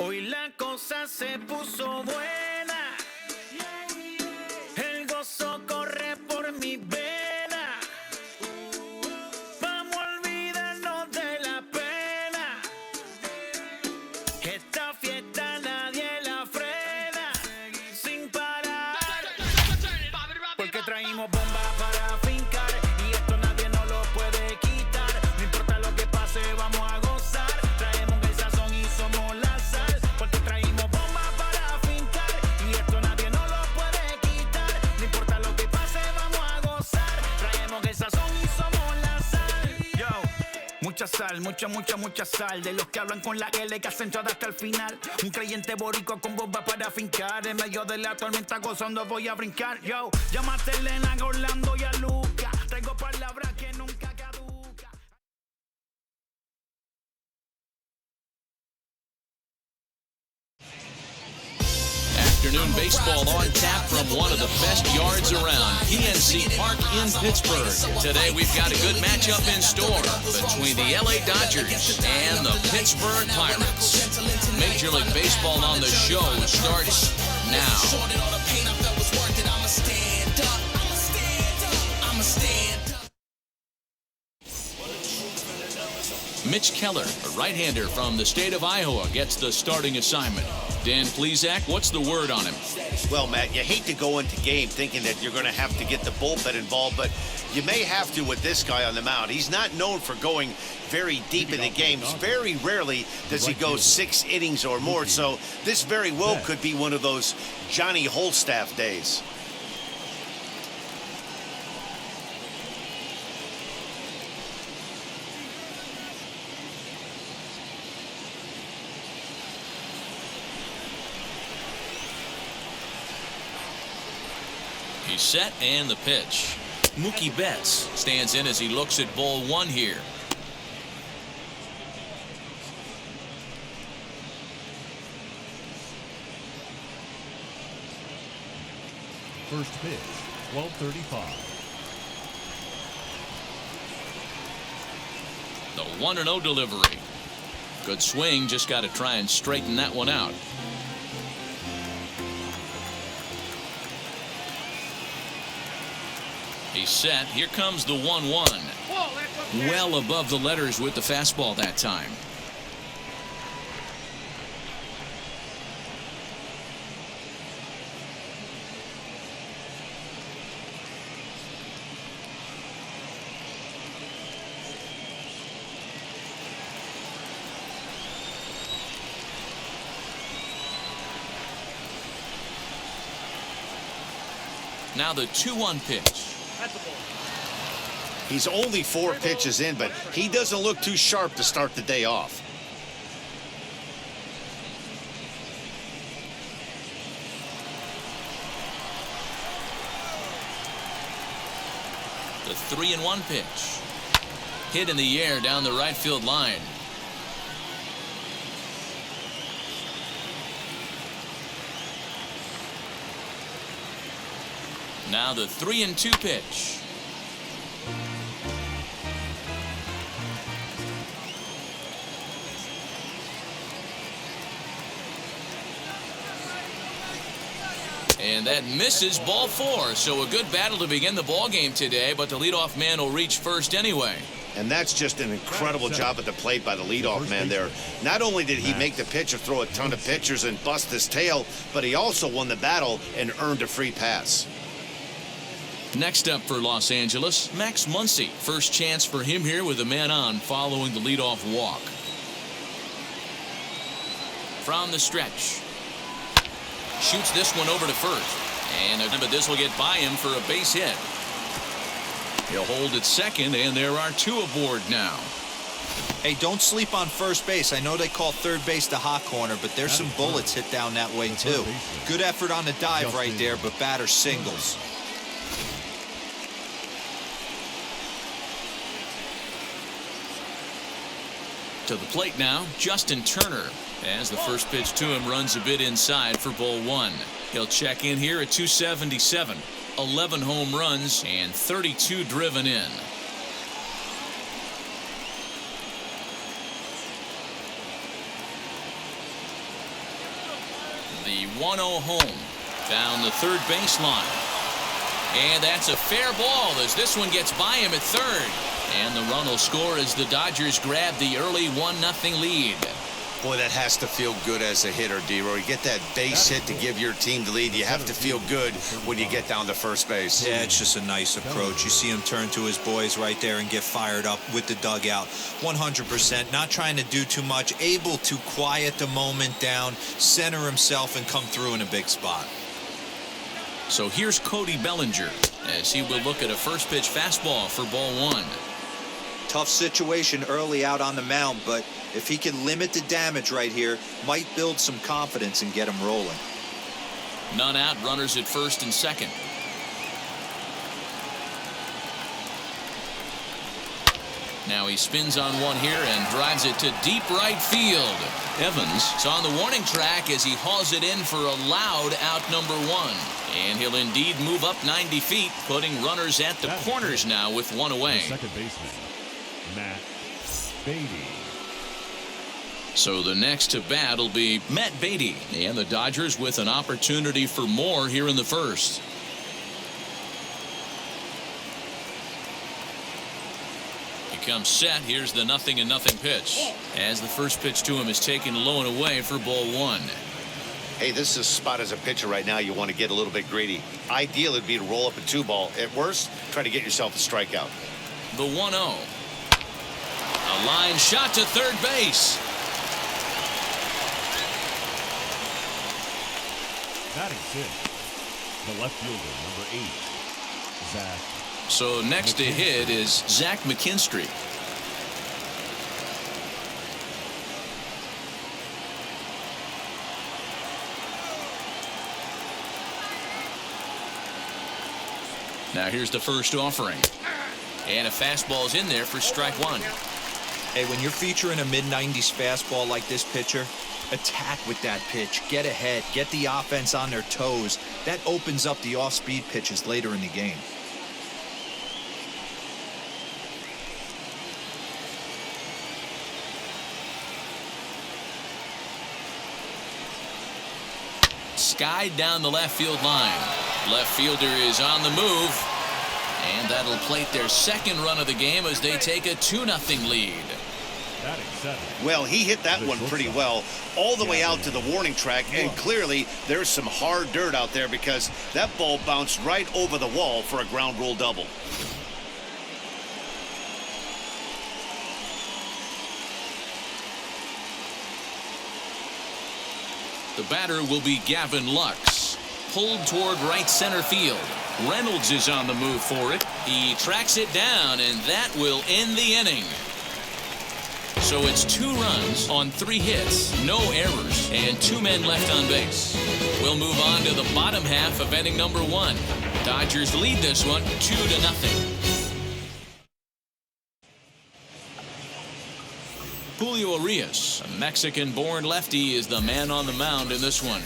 Hoy la cosa se puso buena. El gozo corre por mi vena. Vamos a olvidarnos de la pena. Esta fiesta nadie la frena. Sin parar. Porque traímos bombas para fincar. Y esto nadie nos lo puede quitar. No importa lo que pase, vamos a gozar. Traemos el sazón y somos la sal. Porque traímos bombas para fincar. Y esto nadie nos lo puede quitar. No importa lo que pase, vamos a gozar. Traemos el sazón y somos la sal. Yo, mucha sal, mucha sal. De los que hablan con la L que hacen todo hasta el final. Un creyente boricua con bomba para fincar. En medio de la tormenta gozando voy a brincar. Yo, llámate a Elena, a Orlando y a Luca. Traigo palabras que nunca caducan. Afternoon baseball on tap from one of the best yards around, PNC Park in Pittsburgh. Today we've got a good matchup in store between the LA Dodgers and the Pittsburgh Pirates. Major League Baseball on the show starts now. Mitch Keller, a right-hander from the state of Iowa, gets the starting assignment. Dan Plesac, what's the word on him? Well, Matt, you hate to go into game thinking that you're going to have to get the bullpen involved, but you may have to with this guy on the mound. He's not known for going very deep in the games. Very rarely does he go 6 innings or more, so this very well could be one of those Johnny Holstaff days. He's set and the pitch. Mookie Betts stands in as he looks at ball one here. First pitch, 12:35. The 1-0 delivery. Good swing, just got to try and straighten that one out. He's set. Here comes the 1-1. Well above the letters with the fastball that time. Now the 2-1 pitch. He's only 4 pitches in, but he doesn't look too sharp to start the day off. The 3-1 pitch. Hit in the air down the right field line. Now the 3-2 pitch. And that misses, ball 4. So a good battle to begin the ball game today, but the leadoff man will reach first anyway. And that's just an incredible job at the plate by the leadoff man there. Not only did he make the pitch or throw a ton of pitchers and bust his tail, but he also won the battle and earned a free pass. Next up for Los Angeles, Max Muncy. First chance for him here with a man on following the leadoff walk. From the stretch. Shoots this one over to first. And this will get by him for a base hit. He'll hold at second, and there are 2 aboard now. Hey, don't sleep on first base. I know they call third base the hot corner, but there's some bullets hit down that way, too. Good effort on the dive right there, but batter singles. To the plate now, Justin Turner. As the first pitch to him runs a bit inside for ball 1. He'll check in here at 277. 11 home runs and 32 driven in. The 1-0 home down the third baseline. And that's a fair ball as this one gets by him at third. And the run will score as the Dodgers grab the early 1-0 lead. Boy, that has to feel good as a hitter, D-Roy. You get that base hit to give your team the lead. You have to feel good when you get down to first base. Yeah, it's just a nice approach. You see him turn to his boys right there and get fired up with the dugout. 100%, not trying to do too much, able to quiet the moment down, center himself, and come through in a big spot. So here's Cody Bellinger as he will look at a first pitch fastball for ball one. Tough situation early out on the mound, but if he can limit the damage right here, might build some confidence and get him rolling. None out, runners at first and second. Now he spins on one here and drives it to deep right field. Evans is on the warning track as he hauls it in for a loud out number one. And he'll indeed move up 90 feet, putting runners at the corners now with one away. Second baseman, Matt Beatty. So the next to bat will be Matt Beatty. And the Dodgers with an opportunity for more here in the first. He comes set. Here's the 0-0 pitch. As the first pitch to him is taken low and away for ball one. Hey, this is a spot as a pitcher right now. You want to get a little bit greedy. Ideal would be to roll up a 2-ball. At worst, try to get yourself a strikeout. The 1-0. A line shot to third base. Batting sixth, the left fielder, number 8, Zach. So next to hit is Zach McKinstry. Now here's the first offering. And a fastball's in there for strike one. Hey, when you're featuring a mid-90s fastball like this pitcher, attack with that pitch. Get ahead. Get the offense on their toes. That opens up the off-speed pitches later in the game. Skied down the left field line. Left fielder is on the move. And that'll plate their second run of the game as they take a 2-0 lead. Well, he hit that one pretty well all the way out to the warning track, and clearly there's some hard dirt out there because that ball bounced right over the wall for a ground rule double. The batter will be Gavin Lux. Pulled toward right center field. Reynolds is on the move for it. He tracks it down, and that will end the inning. So it's 2 runs on 3 hits, no errors, and 2 men left on base. We'll move on to the bottom half of inning number 1. Dodgers lead this one 2-0. Julio Urias, a Mexican-born lefty, is the man on the mound in this one.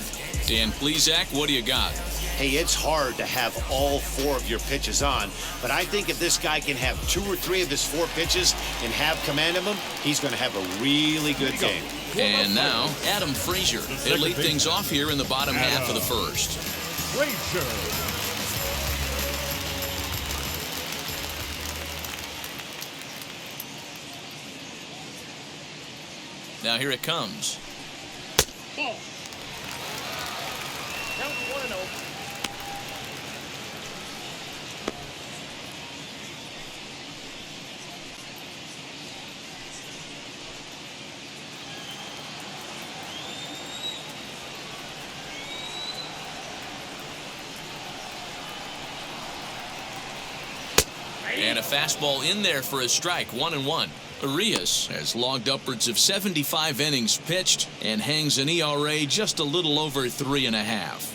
Dan Plesac, what do you got? Hey, it's hard to have all 4 of your pitches on, but I think if this guy can have 2 or 3 of his 4 pitches and have command of them, he's going to have a really good game. And now, Adam Frazier. He'll lead things off here in the bottom half of the first. Frazier. Now here it comes. Ball. Count 1-0. And a fastball in there for a strike, 1-1. Urias has logged upwards of 75 innings pitched and hangs an ERA just a little over 3.5.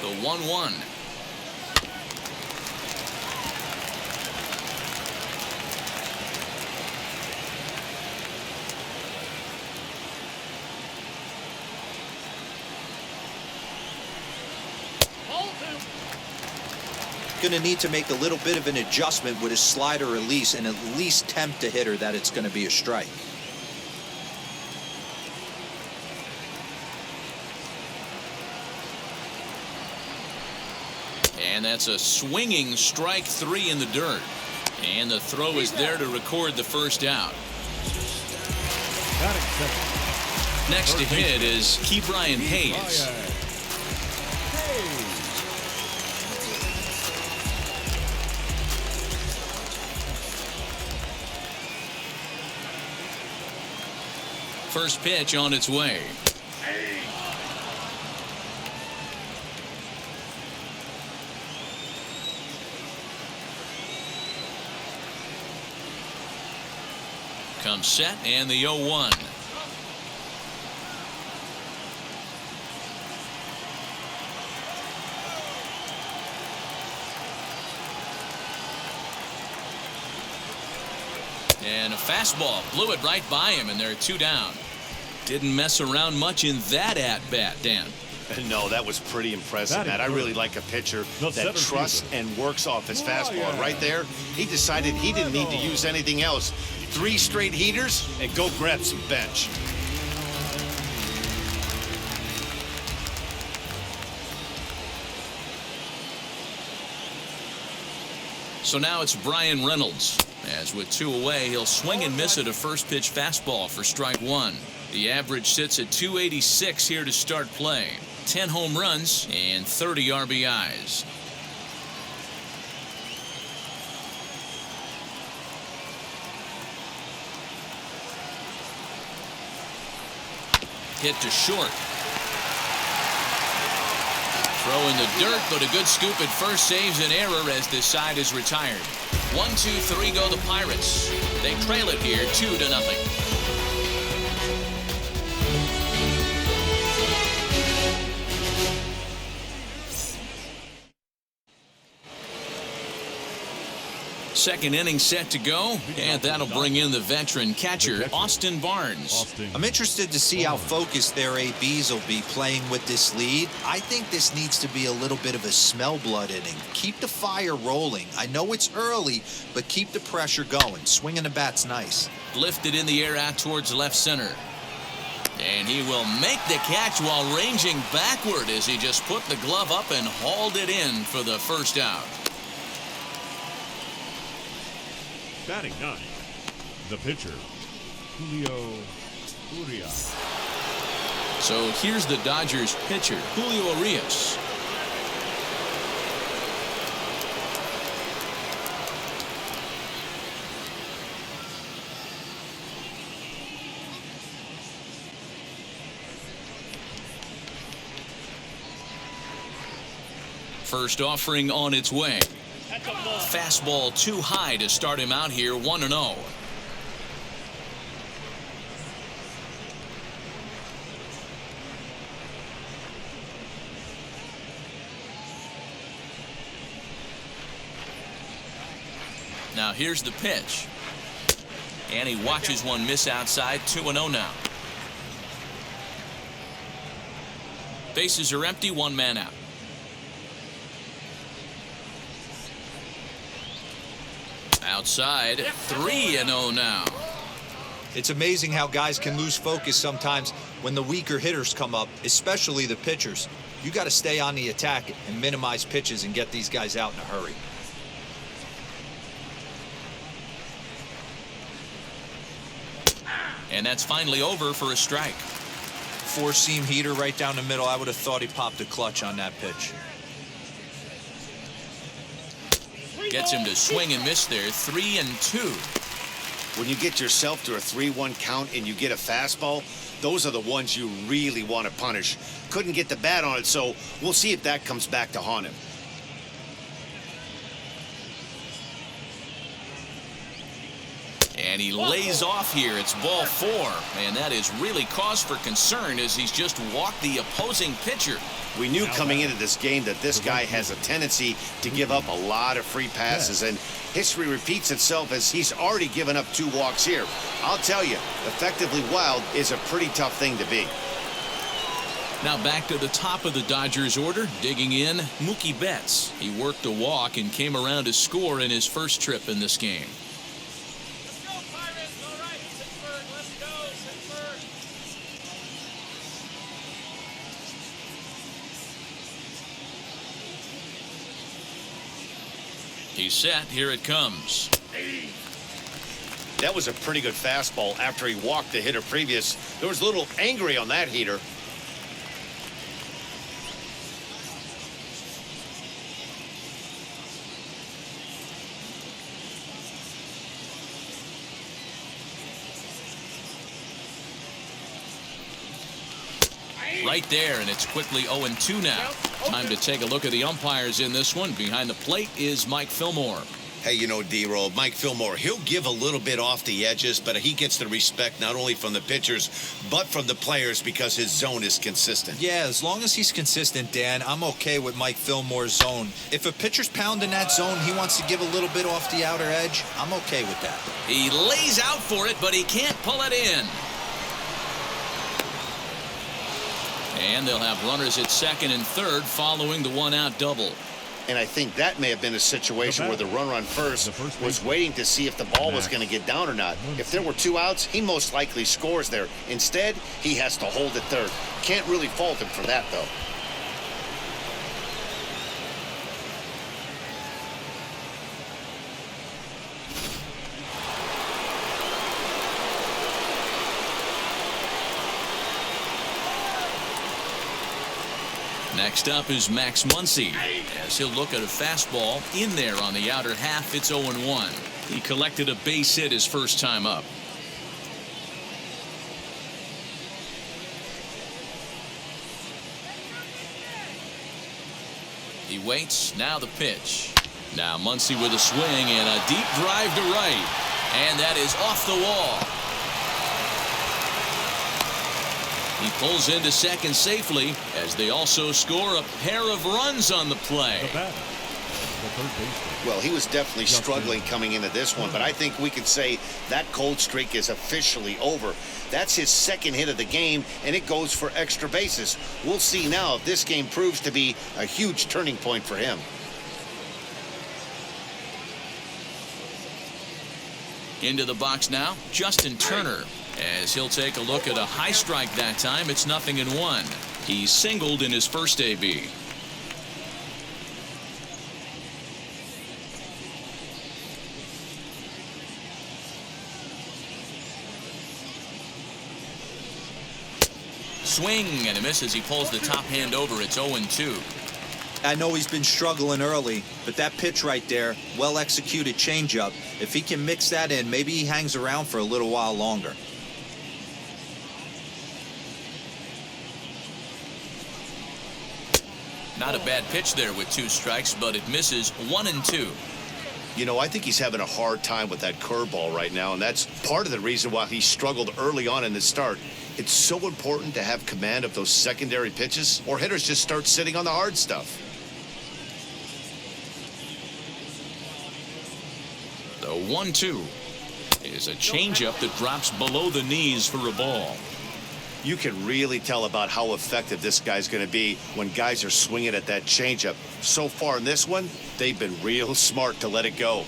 The 1-1. going to need to make a little bit of an adjustment with his slider release and at least tempt the hitter that it's going to be a strike. And that's a swinging strike 3 in the dirt. And the throw is there to record the first out. Next to hit is Ke'Bryan Hayes. First pitch on its way. Comes set and the 0-1. And a fastball blew it right by him, and they're 2 down. Didn't mess around much in that at-bat, Dan. No, that was pretty impressive, Matt. I really like a pitcher that trusts and works off his fastball. And right there, he decided he didn't need to use anything else. 3 straight heaters and go grab some bench. So now it's Brian Reynolds. As with 2 away, he'll swing and miss at a first pitch fastball for strike 1. The average sits at 286 here to start play. 10 home runs and 30 RBIs. Hit to short. Throw in the dirt, but a good scoop at first saves an error as this side is retired. 1-2-3 go the Pirates. They trail it here 2-0. Second inning set to go, and that'll bring in the veteran catcher, Austin Barnes. I'm interested to see how focused their ABs will be playing with this lead. I think this needs to be a little bit of a smell blood inning. Keep the fire rolling. I know it's early, but keep the pressure going. Swinging the bat's nice. Lifted in the air out towards left center. And he will make the catch while ranging backward as he just put the glove up and hauled it in for the first out. Batting 9, the pitcher, Julio Urias. So here's the Dodgers pitcher, Julio Urias. First offering on its way. Fastball too high to start him out here, 1-0. Now here's the pitch. And he watches one miss outside, 2-0 now. Bases are empty, 1 man out. Outside, 3-0 now. It's amazing how guys can lose focus sometimes when the weaker hitters come up, especially the pitchers. You got to stay on the attack and minimize pitches and get these guys out in a hurry. And that's finally over for a strike. 4-seam heater right down the middle. I would have thought he popped a clutch on that pitch. Gets him to swing and miss there, 3-2. When you get yourself to a 3-1 count and you get a fastball, those are the ones you really want to punish. Couldn't get the bat on it, so we'll see if that comes back to haunt him. And he lays off here. It's ball 4. And that is really cause for concern as he's just walked the opposing pitcher. We knew coming into this game that this guy has a tendency to give up a lot of free passes, and history repeats itself as he's already given up 2 walks here. I'll tell you, effectively wild is a pretty tough thing to be. Now back to the top of the Dodgers order, digging in, Mookie Betts. He worked a walk and came around to score in his first trip in this game. Let's go, Pirates. All right, Pittsburgh. Let's go, Pittsburgh. He's set. Here it comes. That was a pretty good fastball after he walked the hitter previous. There was a little angry on that heater. Right there, and it's quickly 0-2 now. Time to take a look at the umpires in this one. Behind the plate is Mike Fillmore. Hey, you know, D-Roll, Mike Fillmore, he'll give a little bit off the edges, but he gets the respect not only from the pitchers, but from the players because his zone is consistent. Yeah, as long as he's consistent, Dan, I'm okay with Mike Fillmore's zone. If a pitcher's pounding that zone, he wants to give a little bit off the outer edge, I'm okay with that. He lays out for it, but he can't pull it in. And they'll have runners at second and third following the one-out double. And I think that may have been a situation where the runner on first was waiting to see if the ball was going to get down or not. If there were 2 outs, he most likely scores there. Instead, he has to hold at third. Can't really fault him for that, though. Next up is Max Muncy, as he'll look at a fastball in there on the outer half. It's 0-1. He collected a base hit his first time up. He waits. Now the pitch. Now Muncy with a swing and a deep drive to right. And that is off the wall. He pulls into second safely as they also score a pair of runs on the play. Well, he was definitely struggling coming into this one, but I think we could say that cold streak is officially over. That's his second hit of the game, and it goes for extra bases. We'll see now if this game proves to be a huge turning point for him. Into the box now, Justin Turner, as he'll take a look at a high strike that time. It's 0-1. He singled in his first AB. Swing and a miss as he pulls the top hand over. It's 0-2. I know he's been struggling early, but that pitch right there, well executed changeup, if he can mix that in, maybe he hangs around for a little while longer. Not a bad pitch there with 2 strikes, but it misses. 1-2. You know, I think he's having a hard time with that curveball right now, and that's part of the reason why he struggled early on in the start. It's so important to have command of those secondary pitches, or hitters just start sitting on the hard stuff. The 1-2 is a changeup that drops below the knees for a ball. You can really tell about how effective this guy's going to be when guys are swinging at that changeup. So far in this one, they've been real smart to let it go.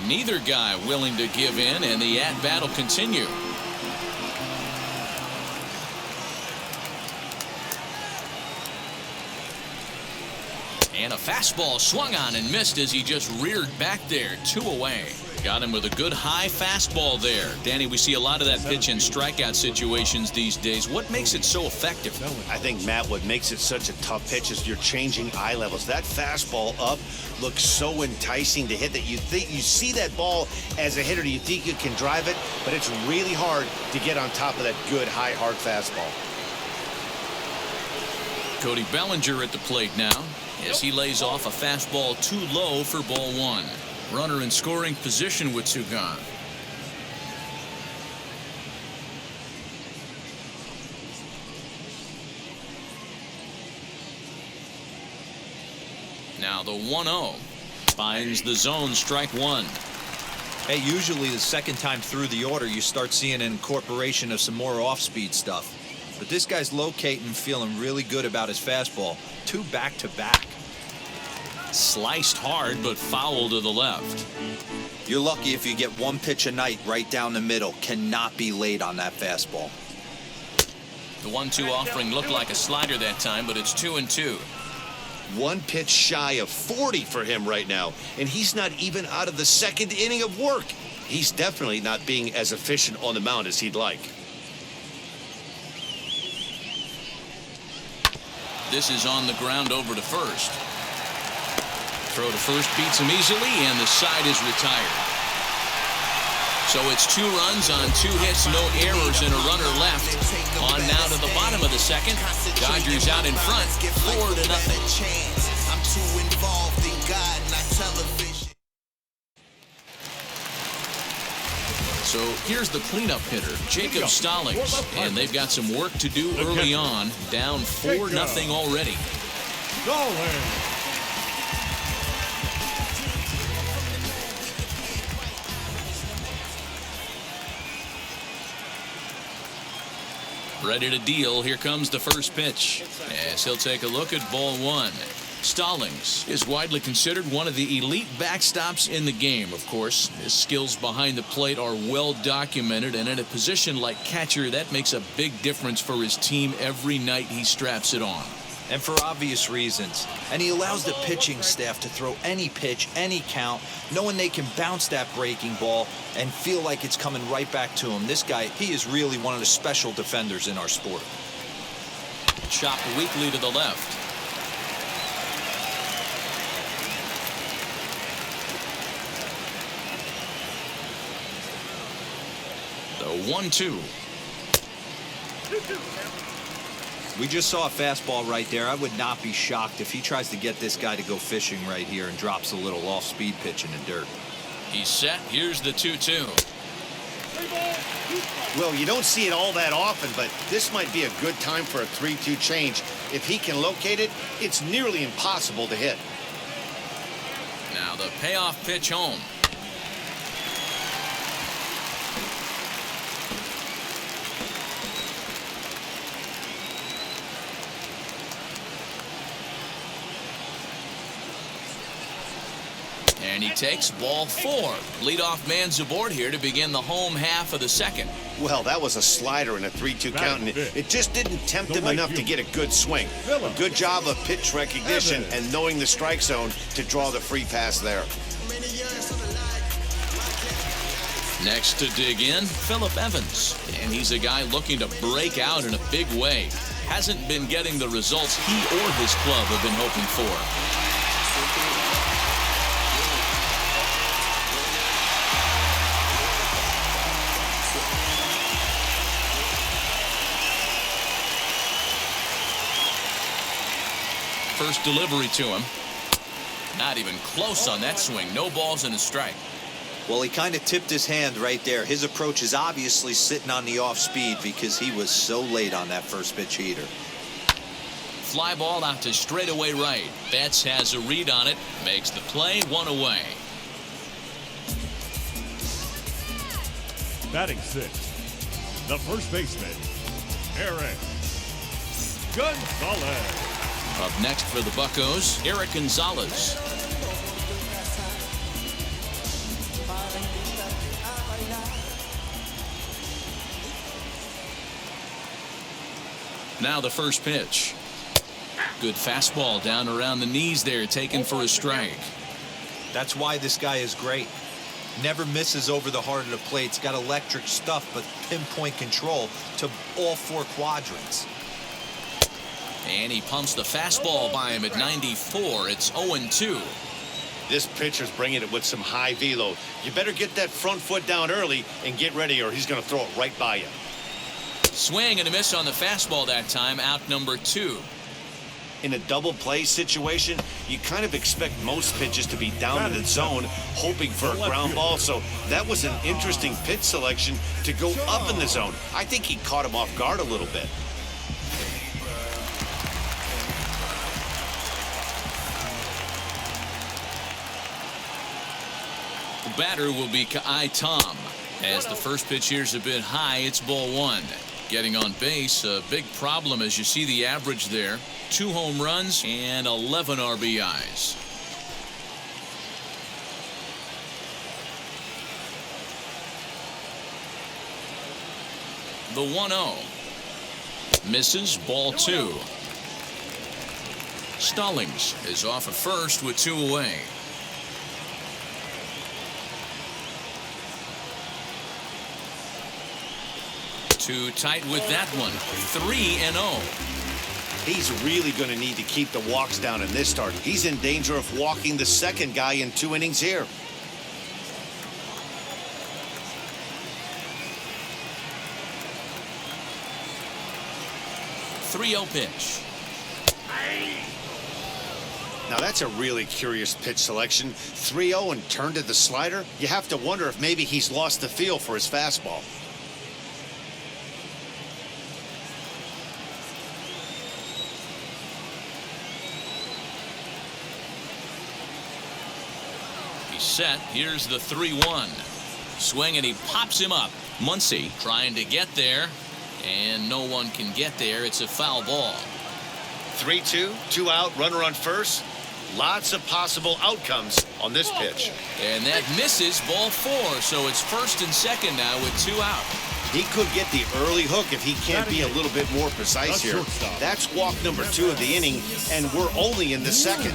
Neither guy willing to give in, and the at-bat will continue. And a fastball swung on and missed as he just reared back there. 2 away. Got him with a good high fastball there. Danny, we see a lot of that pitch in strikeout situations these days. What makes it so effective? I think, Matt, what makes it such a tough pitch is you're changing eye levels. That fastball up looks so enticing to hit that you think you see that ball as a hitter, you think you can drive it, but it's really hard to get on top of that good high hard fastball. Cody Bellinger at the plate now as he lays off a fastball too low for ball 1. Runner in scoring position with 2 gone. Now the 1-0 finds the zone, strike 1. Hey, usually the second time through the order, you start seeing an incorporation of some more off-speed stuff. But this guy's locating and feeling really good about his fastball. 2 back-to-back. Sliced hard, but foul to the left. You're lucky if you get 1 pitch a night right down the middle. Cannot be late on that fastball. The 1-2 offering looked like a slider that time, but it's 2-2. 1 pitch shy of 40 for him right now, and he's not even out of the 2nd inning of work. He's definitely not being as efficient on the mound as he'd like. This is on the ground over to first. Throw to first beats him easily, and the side is retired. So it's 2 runs on 2 hits, no errors, and a runner left. On now to the bottom of the 2nd. Dodgers out in front, 4-0. So here's the cleanup hitter, Jacob Stallings, and they've got some work to do early on, down 4-0 already. Stallings. Ready to deal. Here comes the first pitch. As he'll take a look at ball 1. Stallings is widely considered one of the elite backstops in the game, of course. His skills behind the plate are well documented, and in a position like catcher, that makes a big difference for his team every night he straps it on. And for obvious reasons. And he allows the pitching staff to throw any pitch, any count, knowing they can bounce that breaking ball and feel like it's coming right back to him. This guy, he is really one of the special defenders in our sport. Chopped weakly to the left. The 1-2. We just saw a fastball right there. I would not be shocked if he tries to get this guy to go fishing right here and drops a little off-speed pitch in the dirt. He's set. Here's the 2-2. Well, you don't see it all that often, but this might be a good time for a 3-2 change. If he can locate it, it's nearly impossible to hit. Now the payoff pitch home. And he takes ball 4. Leadoff man's aboard here to begin the home half of the 2nd. Well, that was a slider in a 3-2 count, and it just didn't tempt him enough to get a good swing. A good job of pitch recognition and knowing the strike zone to draw the free pass there. Next to dig in, Phillip Evans. And he's a guy looking to break out in a big way. Hasn't been getting the results he or his club have been hoping for. First delivery to him. Not even close on that swing. No balls and a strike. Well, he kind of tipped his hand right there. His approach is obviously sitting on the off speed because he was so late on that first pitch heater. Fly ball out to straightaway right. Betts has a read on it. Makes the play. 1 away. Batting 6th, the first baseman, Eric Gonzalez. Up next for the Buccos, Eric Gonzalez. Now the first pitch. Good fastball down around the knees there, taken for a strike. That's why this guy is great. Never misses over the heart of the plate. He's got electric stuff, but pinpoint control to all 4 quadrants. And he pumps the fastball by him at 94. It's 0-2. This pitcher's bringing it with some high velo. You better get that front foot down early and get ready, or he's going to throw it right by you. Swing and a miss on the fastball that time. Out number 2. In a double play situation, you kind of expect most pitches to be down in the zone, hoping for a ground ball. So that was an interesting pitch selection to go up in the zone. I think he caught him off guard a little bit. batter will be Kai Tom. As the first pitch here's a bit high, it's ball 1. Getting on base, a big problem as you see the average there. 2 home runs and 11 RBIs. The 1-0. Misses, ball 2. Stallings is off at first with 2 away. Too tight with that one. 3-0. He's really going to need to keep the walks down in this start. He's in danger of walking the second guy in 2 innings here. .30 pitch. Now that's a really curious pitch selection. 3-0 and turned to the slider. You have to wonder if maybe he's lost the feel for his fastball. He's set. Here's the 3-1. Swing and he pops him up. Muncy trying to get there. And no one can get there. It's a foul ball. 3-2, 2 out, runner on first. Lots of possible outcomes on this pitch. And that misses, ball 4. So it's first and second now with 2 out. He could get the early hook if he can't be a little bit more precise here. That's walk number 2 of the inning, and we're only in the second.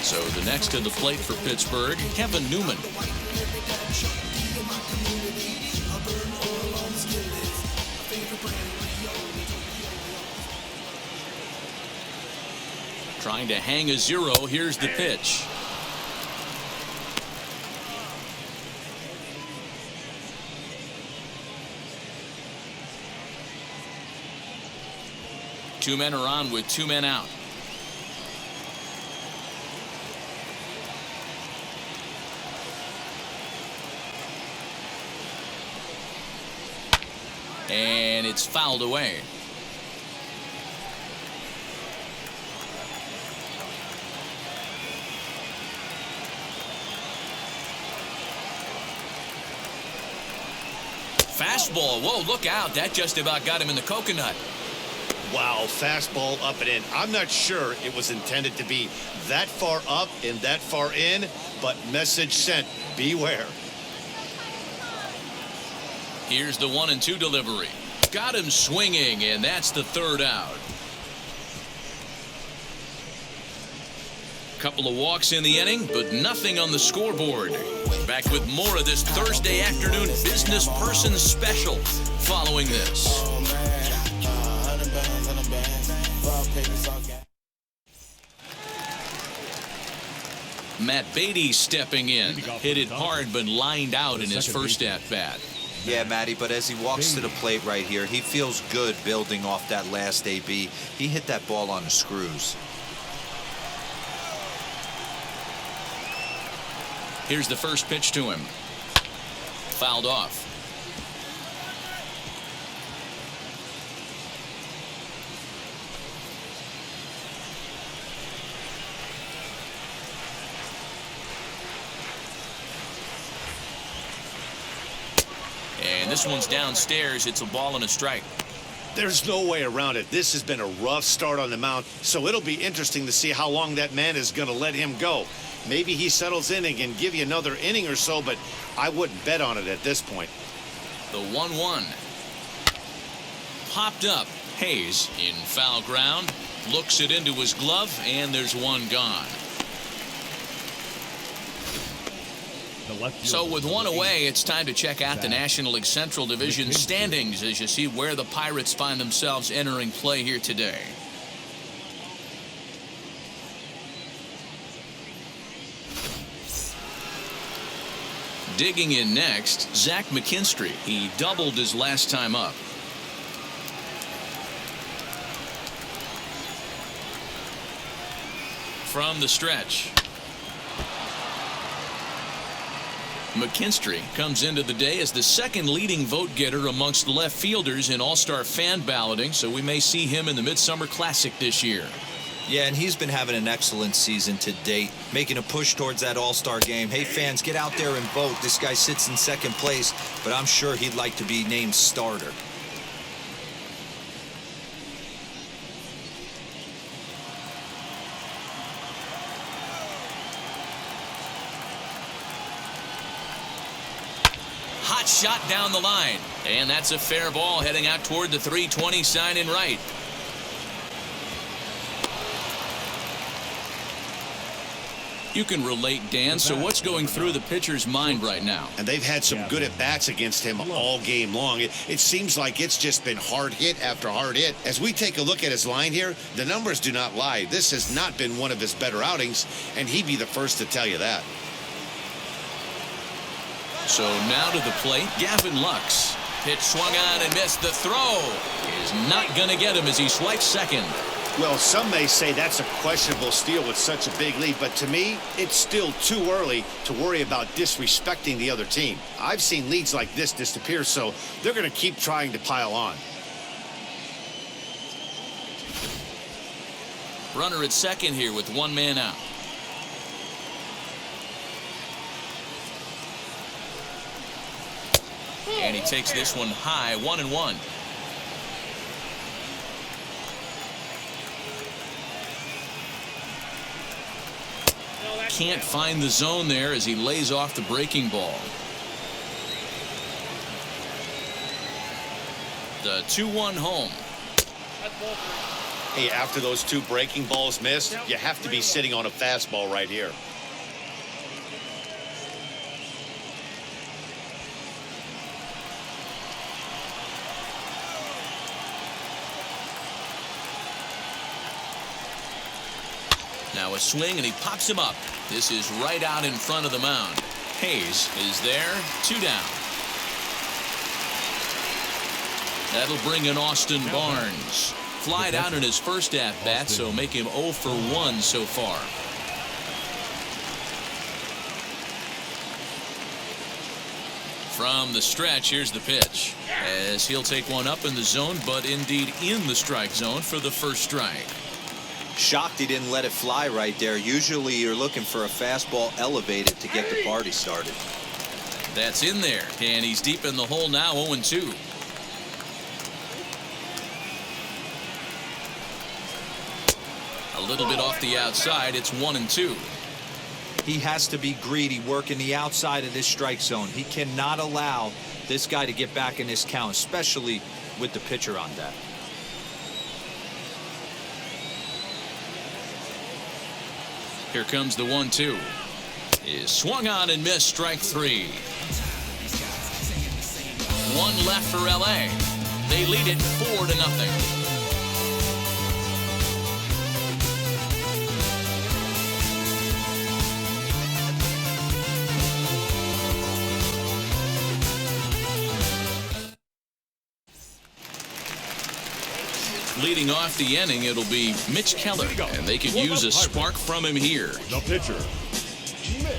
So the next to the plate for Pittsburgh, Kevin Newman. Trying to hang a 0. Here's the pitch. Two men are on with 2 men out. And it's fouled away. Fastball. Whoa, look out. That just about got him in the coconut. Wow, fastball up and in. I'm not sure it was intended to be that far up and that far in, but message sent. Beware. Here's the 1-2 delivery. Got him swinging, and that's the 3rd out. Couple of walks in the inning, but nothing on the scoreboard. Back with more of this Thursday afternoon business person special following this. Matt Beatty stepping in. Hit it hard, but lined out in his first at-bat. Yeah, Matty, but as he walks to the plate right here, he feels good building off that last AB. He hit that ball on the screws. Here's the first pitch to him. Fouled off. And this one's downstairs. It's a ball and a strike. There's no way around it. This has been a rough start on the mound, so it'll be interesting to see how long that man is going to let him go. Maybe he settles in and can give you another inning or so, but I wouldn't bet on it at this point. The 1-1. Popped up. Hayes in foul ground. Looks it into his glove, and there's one gone. So with one away, it's time to check out the National League Central Division standings as you see where the Pirates find themselves entering play here today. Digging in next, Zach McKinstry. He doubled his last time up. From the stretch. McKinstry comes into the day as the second leading vote getter amongst left fielders in All-Star fan balloting, so we may see him in the Midsummer Classic this year. Yeah, and he's been having an excellent season to date, making a push towards that All-Star game. Hey, fans, get out there and vote. This guy sits in second place, but I'm sure he'd like to be named starter. Hot shot down the line. And that's a fair ball heading out toward the 320 sign in right. You can relate, Dan. So what's going through the pitcher's mind right now? And they've had some good at-bats against him all game long. It seems like it's just been hard hit after hard hit. As we take a look at his line here, the numbers do not lie. This has not been one of his better outings, and he'd be the first to tell you that. So now to the plate, Gavin Lux. Pitch swung on and missed. The throw is not going to get him as he swipes second. Well, some may say that's a questionable steal with such a big lead, but to me, it's still too early to worry about disrespecting the other team. I've seen leads like this disappear, so they're going to keep trying to pile on. Runner at second here with one man out. And he takes this one high, 1-1. Can't find the zone there as he lays off the breaking ball. The 2-1 home. Hey, after those two breaking balls missed, you have to be sitting on a fastball right here. Now a swing, and he pops him up. This is right out in front of the mound. Hayes is there, 2 down. That'll bring in Austin Barnes. Flied out in his first at-bat, so make him 0 for 1 so far. From the stretch, here's the pitch. As he'll take one up in the zone, but indeed in the strike zone for the first strike. Shocked he didn't let it fly right there. Usually you're looking for a fastball elevated to get the party started. That's in there, and he's deep in the hole now, 0-2. A little bit off the outside, it's 1-2. He has to be greedy working the outside of this strike zone. He cannot allow this guy to get back in this count, especially with the pitcher on deck. Here comes the 1-2. Is swung on and missed, strike 3. One left for LA. They lead it 4-0. Leading off the inning, it'll be Mitch Keller, and they could use a spark from him here. The pitcher, Mitch Keller.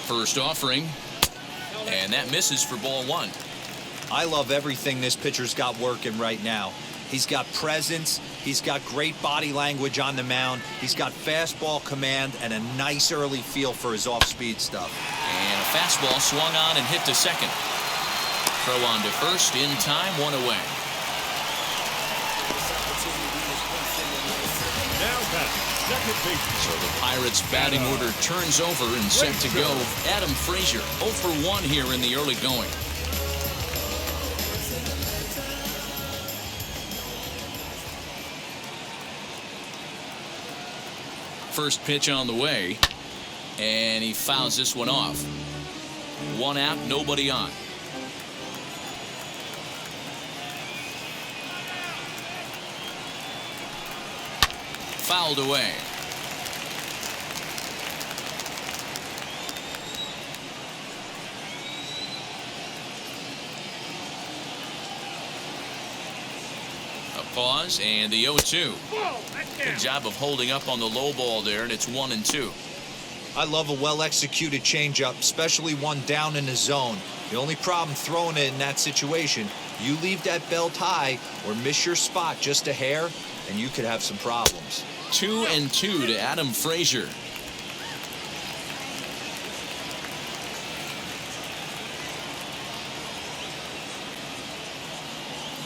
First offering, and that misses for ball 1. I love everything this pitcher's got working right now. He's got presence. He's got great body language on the mound. He's got fastball command and a nice early feel for his off-speed stuff. And a fastball swung on and hit to second. Throw on to first in time, 1 away. Now batting, second base. So the Pirates' batting order turns over and set to go. Adam Frazier, 0 for 1 here in the early going. First pitch on the way, and he fouls this one off. 1 out, nobody on. Fouled away. A pause and the 0-2. Good job of holding up on the low ball there, and it's 1-2. I love a well-executed changeup, especially one down in the zone. The only problem throwing it in that situation, you leave that belt high or miss your spot just a hair, and you could have some problems. 2-2 to Adam Frazier.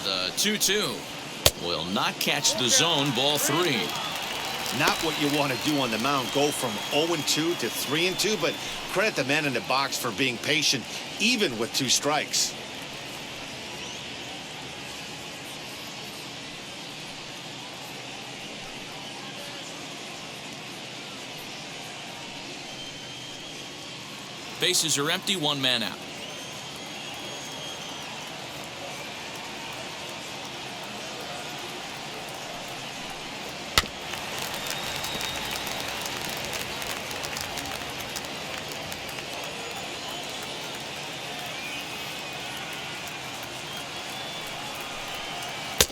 The 2-2 will not catch the zone. Ball 3. Not what you want to do on the mound, go from 0-2 to 3-2, but credit the man in the box for being patient, even with 2 strikes. Bases are empty, 1 man out.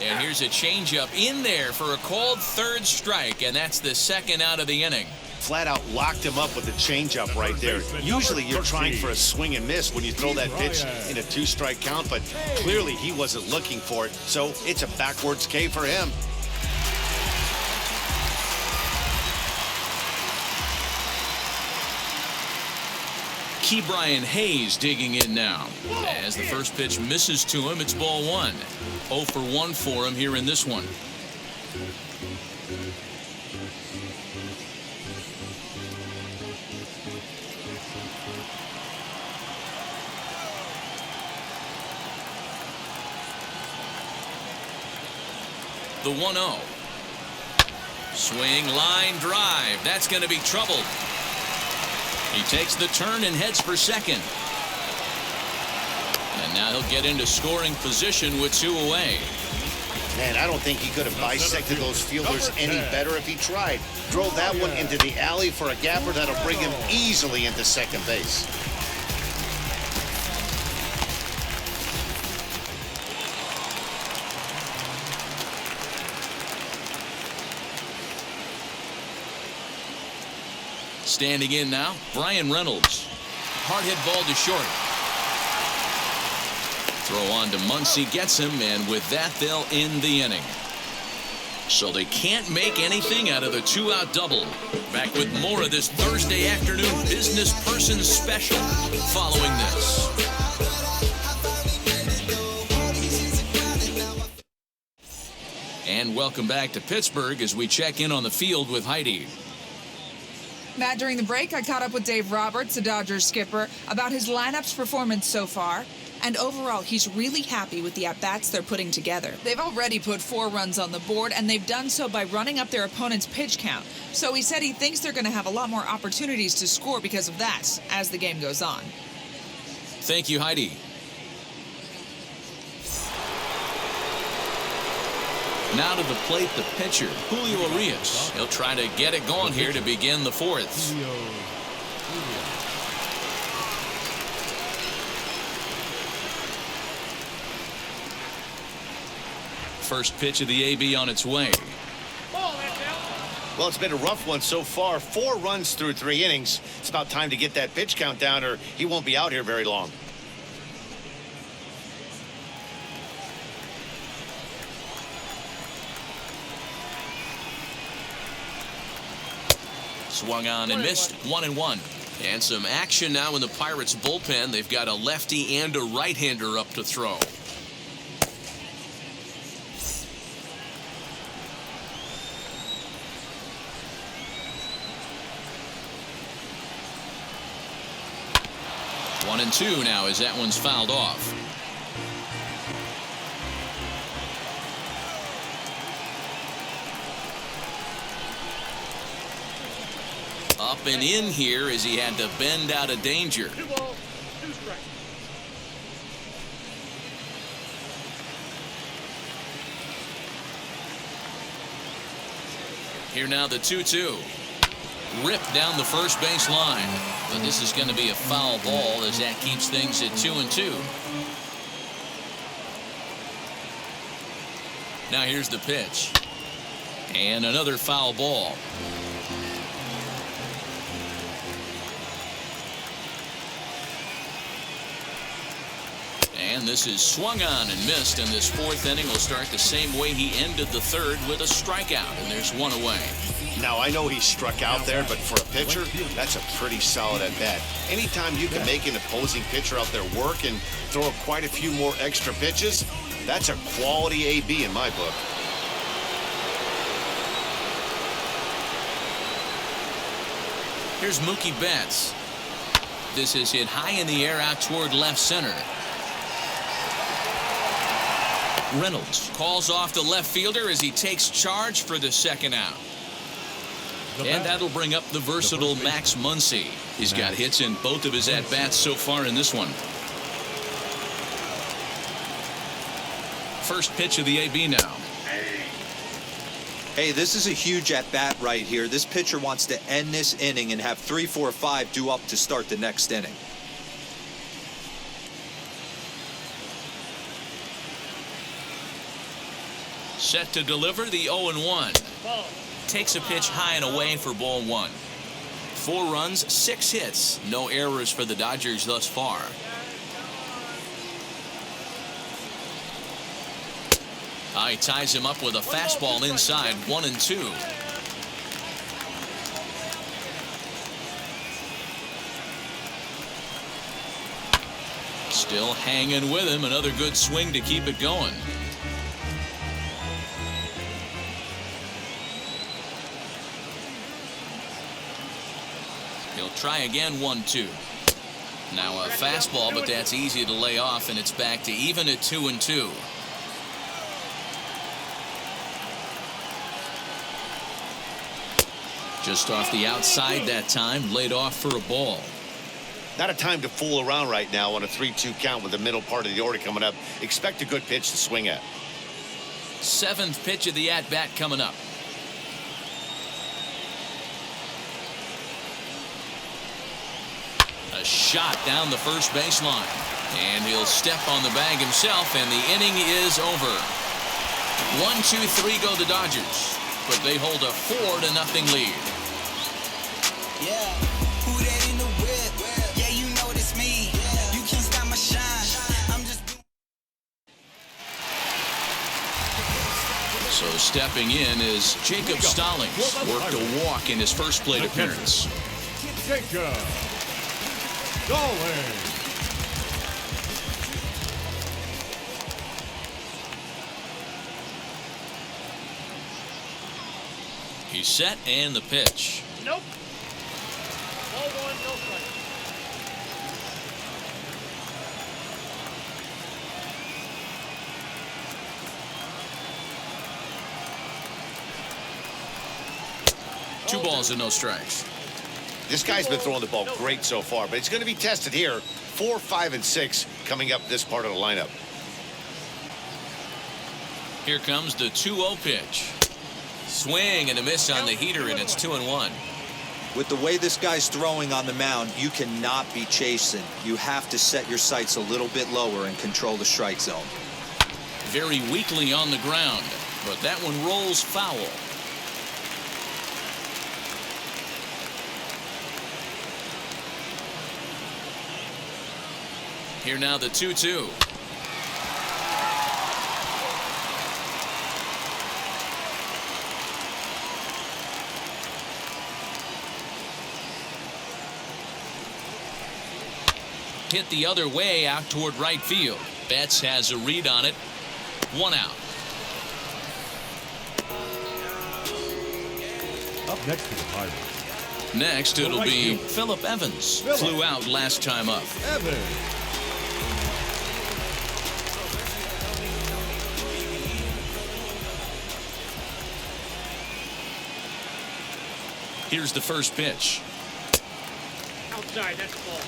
And here's a changeup in there for a called 3rd strike, and that's the 2nd out of the inning. Flat out locked him up with a changeup right there. Usually you're trying for a swing and miss when you throw that pitch in a 2-strike count, but clearly he wasn't looking for it, so it's a backwards K for him. Brian Hayes digging in now. As the first pitch misses to him, it's ball 1. 0 for 1 for him here in this one. The 1-0. Swing, line drive. That's going to be trouble. He takes the turn and heads for second. And now he'll get into scoring position with 2 away. Man, I don't think he could have bisected those fielders any better if he tried. Drove that one into the alley for a gapper that'll bring him easily into second base. Standing in now, Brian Reynolds. Hard hit ball to short. Throw on to Muncy, gets him, and with that they'll end the inning. So they can't make anything out of the 2-out double. Back with more of this Thursday afternoon business person special following this. And welcome back to Pittsburgh as we check in on the field with Heidi. Matt, during the break, I caught up with Dave Roberts, the Dodgers skipper, about his lineup's performance so far. And overall, he's really happy with the at-bats they're putting together. They've already put 4 runs on the board, and they've done so by running up their opponent's pitch count. So he said he thinks they're going to have a lot more opportunities to score because of that as the game goes on. Thank you, Heidi. Now to the plate, the pitcher, Julio Urias. He'll try to get it going here to begin the 4th. First pitch of the AB on its way. Well, it's been a rough one so far. 4 runs through 3 innings. It's about time to get that pitch count down or he won't be out here very long. Swung on and missed. 1-1. And some action now in the Pirates bullpen. They've got a lefty and a right-hander up to throw. One and 2 now as that one's fouled off. Up and in here as he had to bend out of danger. 2 balls, 2 strikes. Here now the 2-2. Ripped down the first base line. But this is going to be a foul ball as that keeps things at 2-2. Now here's the pitch. And another foul ball. And this is swung on and missed, and this fourth inning will start the same way he ended the third, with a strikeout, and there's one away. Now, I know he struck out there, but for a pitcher, that's a pretty solid at bat. Anytime you can make an opposing pitcher out there work and throw quite a few more extra pitches, that's a quality AB in my book. Here's Mookie Betts. This is hit high in the air out toward left center. Reynolds calls off the left fielder as he takes charge for the second out. And that'll bring up the versatile Max Muncy. He's got hits in both of his at-bats so far in this one. First pitch of the AB now. Hey, this is a huge at-bat right here. This pitcher wants to end this inning and have 3, 4, 5 due up to start the next inning. Set to deliver the 0-1. Takes a pitch high and away for ball 1. 4 runs, 6 hits. No errors for the Dodgers thus far. He ties him up with a fastball inside, 1-2. Still hanging with him. Another good swing to keep it going. He'll try again, 1-2. Now a fastball, but that's easy to lay off, and it's back to even at 2-2. Just off the outside that time, laid off for a ball. Not a time to fool around right now on a 3-2 count with the middle part of the order coming up. Expect a good pitch to swing at. 7th pitch of the at-bat coming up. A shot down the first baseline. And he'll step on the bag himself, and the inning is over. 1-2-3 go the Dodgers, but they hold a 4-0 lead. Yeah, who that in the whip? Yeah, you know it's me. You can't stop my shine. I'm just. So stepping in is Jacob Stallings. Worked a walk in his first plate appearance. Jacob Stallings. He's set, and the pitch. Nope. Ball 1, no strike. Two balls and no strikes. This guy's been throwing the ball great so far, but it's going to be tested here. 4, 5, and 6 coming up this part of the lineup. Here comes the 2-0 pitch. Swing and a miss on the heater, and it's 2-1. With the way this guy's throwing on the mound, you cannot be chasing. You have to set your sights a little bit lower and control the strike zone. Very weakly on the ground, but that one rolls foul. Here now the 2-2. Hit the other way out toward right field. Betts has a read on it. 1 out. Up next to the Pirates. Next it'll be Phillip Evans. Flew out last time up. Evans. Here's the first pitch. Outside, that's ball.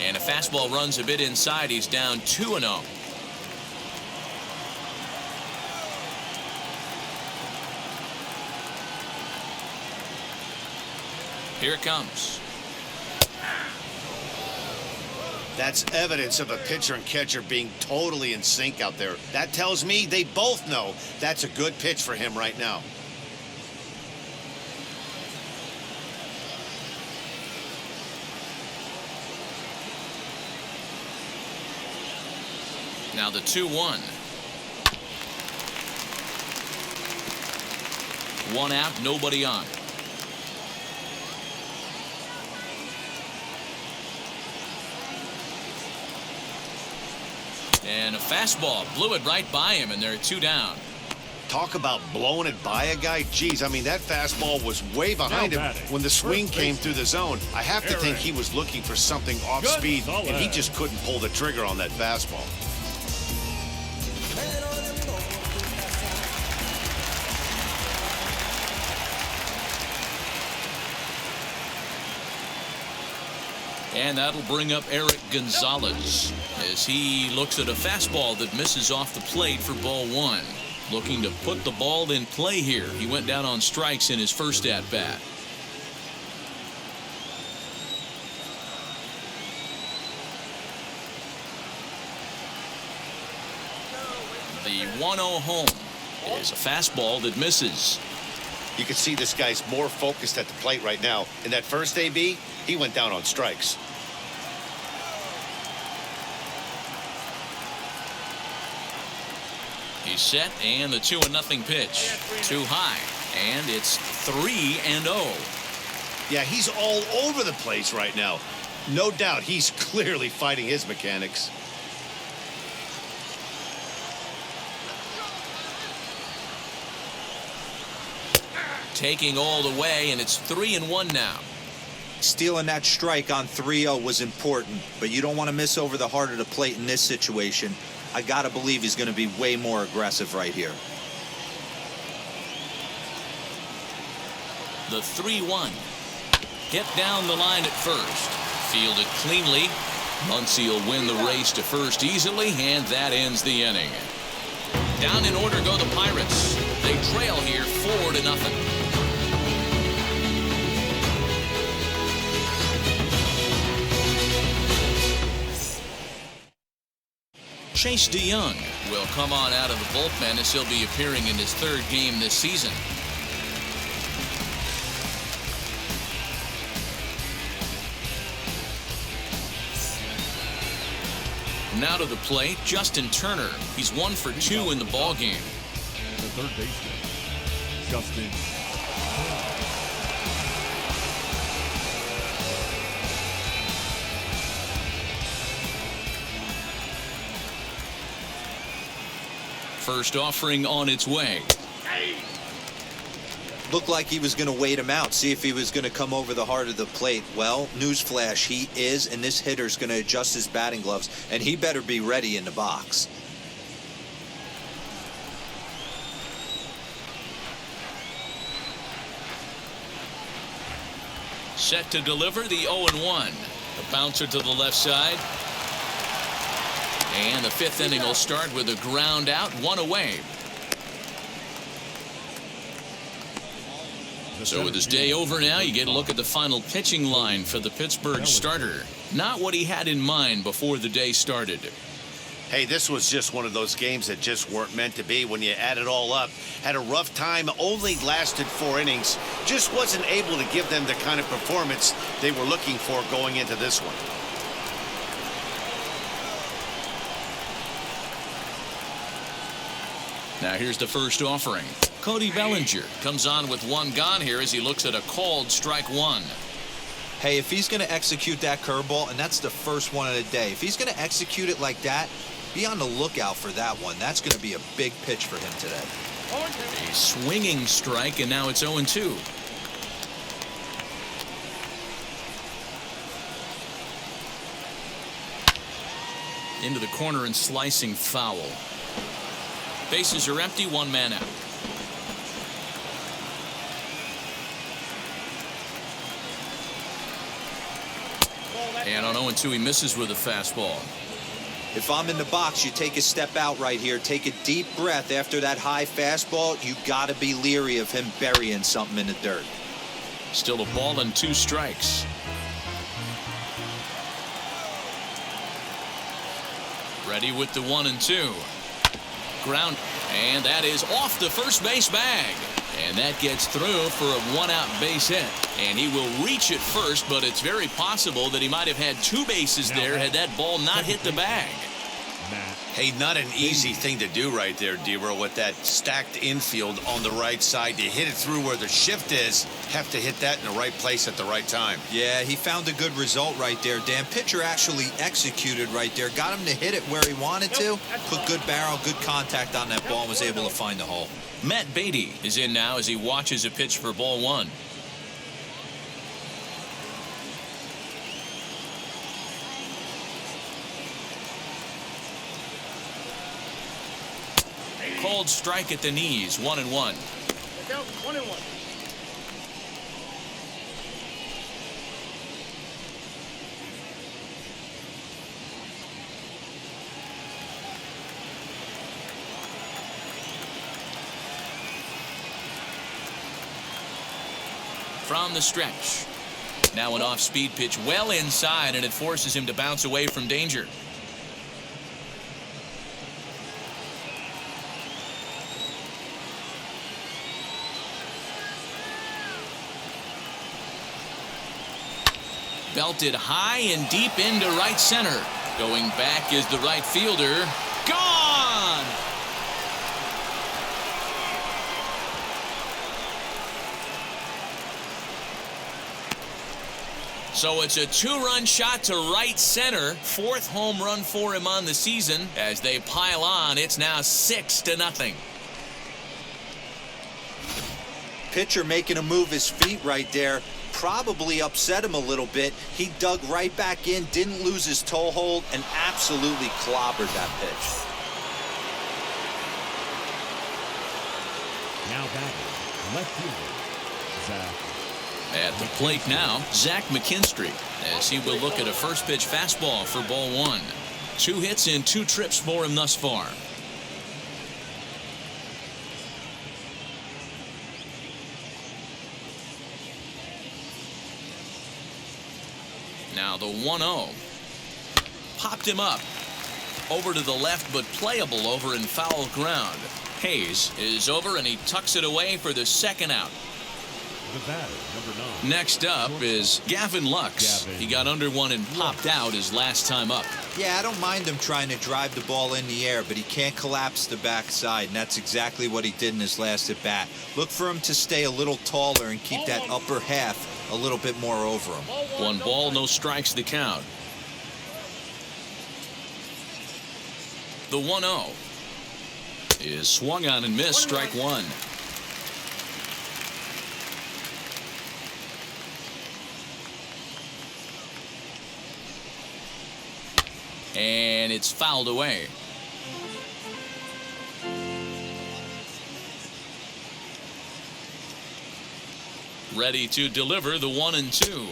And a fastball runs a bit inside. He's down 2-0. Here it comes. That's evidence of a pitcher and catcher being totally in sync out there. That tells me they both know that's a good pitch for him right now. Now the 2-1. One out, nobody on. And a fastball blew it right by him, and they're 2 down. Talk about blowing it by a guy. Geez, I mean, that fastball was way behind him when the swing came through the zone. I have to think he was looking for something off speed, and he just couldn't pull the trigger on that fastball. And that'll bring up Eric Gonzalez as he looks at a fastball that misses off the plate for ball 1. Looking to put the ball in play here. He went down on strikes in his first at bat. The 1-0 home is a fastball that misses. You can see this guy's more focused at the plate right now. In that first AB, he went down on strikes. He's set, and the 2-0 pitch. Too high, and it's 3-0. Yeah, he's all over the place right now. No doubt he's clearly fighting his mechanics. Taking all the way, and it's 3-1 now. Stealing that strike on 3-0 was important, but you don't want to miss over the heart of the plate in this situation. I got to believe he's going to be way more aggressive right here. The 3-1. Hit down the line at first. Fielded cleanly. Muncy will win the race to first easily, and that ends the inning. Down in order go the Pirates. They trail here 4-0. Chase DeYoung will come on out of the bullpen as he'll be appearing in his 3rd game this season. Now to the plate, Justin Turner. He's 1 for 2 in the ball game. The third baseman, Justin. First offering on its way. Looked like he was going to wait him out, see if he was going to come over the heart of the plate. Well, newsflash, he is, and this hitter's going to adjust his batting gloves, and he better be ready in the box. Set to deliver the 0-1. A bouncer to the left side. And the 5th inning will start with a ground out, 1 away. So with his day over now, you get a look at the final pitching line for the Pittsburgh starter. Not what he had in mind before the day started. Hey, this was just one of those games that just weren't meant to be when you add it all up. Had a rough time, only lasted 4 innings. Just wasn't able to give them the kind of performance they were looking for going into this one. Now here's the first offering. Cody Bellinger comes on with 1 gone here as he looks at a called strike 1. Hey, if he's going to execute that curveball, and that's the first one of the day, if he's going to execute it like that, be on the lookout for that one. That's going to be a big pitch for him today. A swinging strike, and now it's 0-2. Into the corner and slicing foul. Bases are empty, 1 man out. And on 0-2, he misses with a fastball. If I'm in the box, you take a step out right here, take a deep breath after that high fastball. You got to be leery of him burying something in the dirt. Still a ball and 2 strikes. Ready with the 1-2. Ground, and that is off the first base bag. And that gets through for a 1-out base hit. And he will reach it first, but it's very possible that he might have had 2 bases there had that ball not hit the bag. Hey, not an easy thing to do right there, D-Row, with that stacked infield on the right side. To hit it through where the shift is, have to hit that in the right place at the right time. Yeah, he found a good result right there, Dan. Pitcher actually executed right there. Got him to hit it where he wanted to. Put good barrel, good contact on that ball, and was able to find the hole. Matt Beatty is in now as he watches a pitch for ball 1. Cold strike at the knees, 1-1. 1-1. From the stretch. Now an off-speed pitch well inside, and it forces him to bounce away from danger. Belted high and deep into right center. Going back is the right fielder. Gone! So it's a 2-run shot to right center. 4th home run for him on the season. As they pile on, it's now 6-0. Pitcher making him move his feet right there. Probably upset him a little bit. He dug right back in, didn't lose his toe hold, and absolutely clobbered that pitch. Now batting, left fielder, Zach. At the plate now, Zach McKinstry, as he will look at a first pitch fastball for ball 1. 2 hits and 2 trips for him thus far. Now the 1-0. Popped him up. Over to the left, but playable over in foul ground. Hayes is over, and he tucks it away for the 2nd out. The batter, number 9. Next up is Gavin Lux. He got under one and popped out his last time up. Yeah, I don't mind him trying to drive the ball in the air, but he can't collapse the backside, and that's exactly what he did in his last at bat. Look for him to stay a little taller and keep that upper half a little bit more over him. 1 ball, no strikes the count. The 1-0 is swung on and missed, strike 1. And it's fouled away. Ready to deliver the 1-2.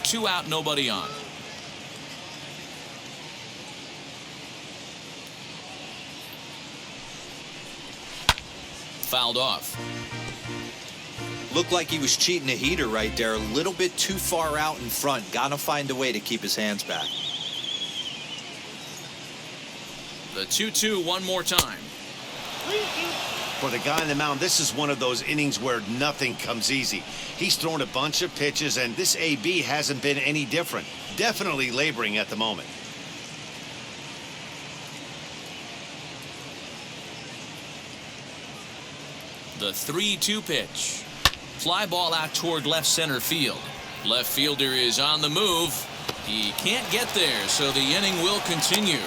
2 out, nobody on. Fouled off. Looked like he was cheating a heater right there. A little bit too far out in front. Gotta find a way to keep his hands back. The 2-2 one more time. For the guy on the mound, this is one of those innings where nothing comes easy. He's thrown a bunch of pitches, and this AB hasn't been any different. Definitely laboring at the moment. The 3-2 pitch. Fly ball out toward left center field. Left fielder is on the move. He can't get there, so the inning will continue.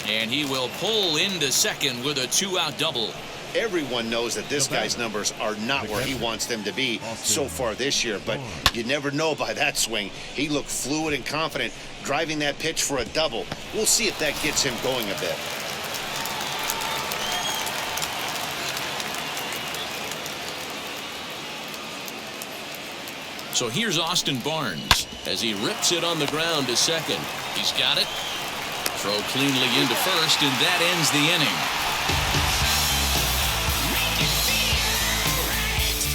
And he will pull into second with a 2-out double. Everyone knows that this guy's numbers are not where he wants them to be so far this year, but you never know by that swing. He looked fluid and confident driving that pitch for a double. We'll see if that gets him going a bit. So here's Austin Barnes as he rips it on the ground to second. He's got it. Throw cleanly into first, and that ends the inning.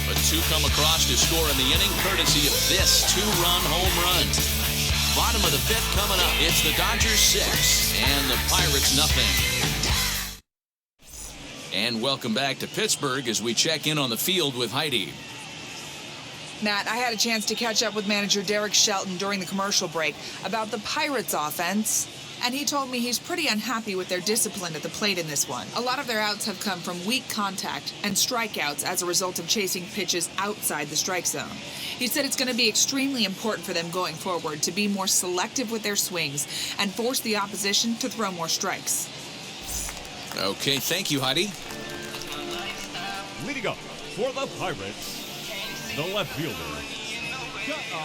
A Two come across to score in the inning, courtesy of this two-run home run. Bottom of the fifth coming up. It's the Dodgers 6 and the Pirates nothing. And welcome back to Pittsburgh as we check in on the field with Heidi. Matt, I had a chance to catch up with manager Derek Shelton during the commercial break about the Pirates offense, and he told me he's pretty unhappy with their discipline at the plate in this one. A lot of their outs have come from weak contact and strikeouts as a result of chasing pitches outside the strike zone. He said it's going to be extremely important for them going forward to be more selective with their swings and force the opposition to throw more strikes. Okay, thank you, Heidi. Leading up for the Pirates, the left fielder, Keller.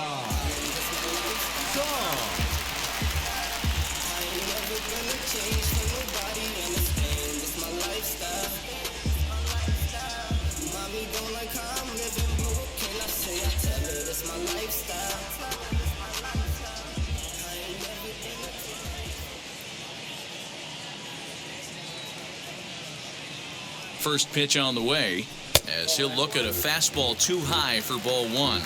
First pitch on the way as he'll look at a fastball too high for ball one.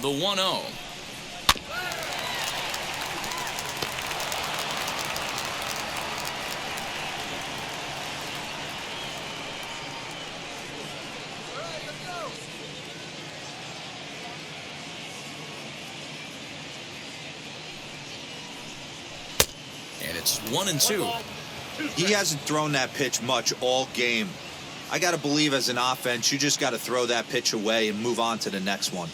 The 1-0. And it's 1-2. He hasn't thrown that pitch much all game. I got to believe as an offense, you just got to throw that pitch away and move on to the next one.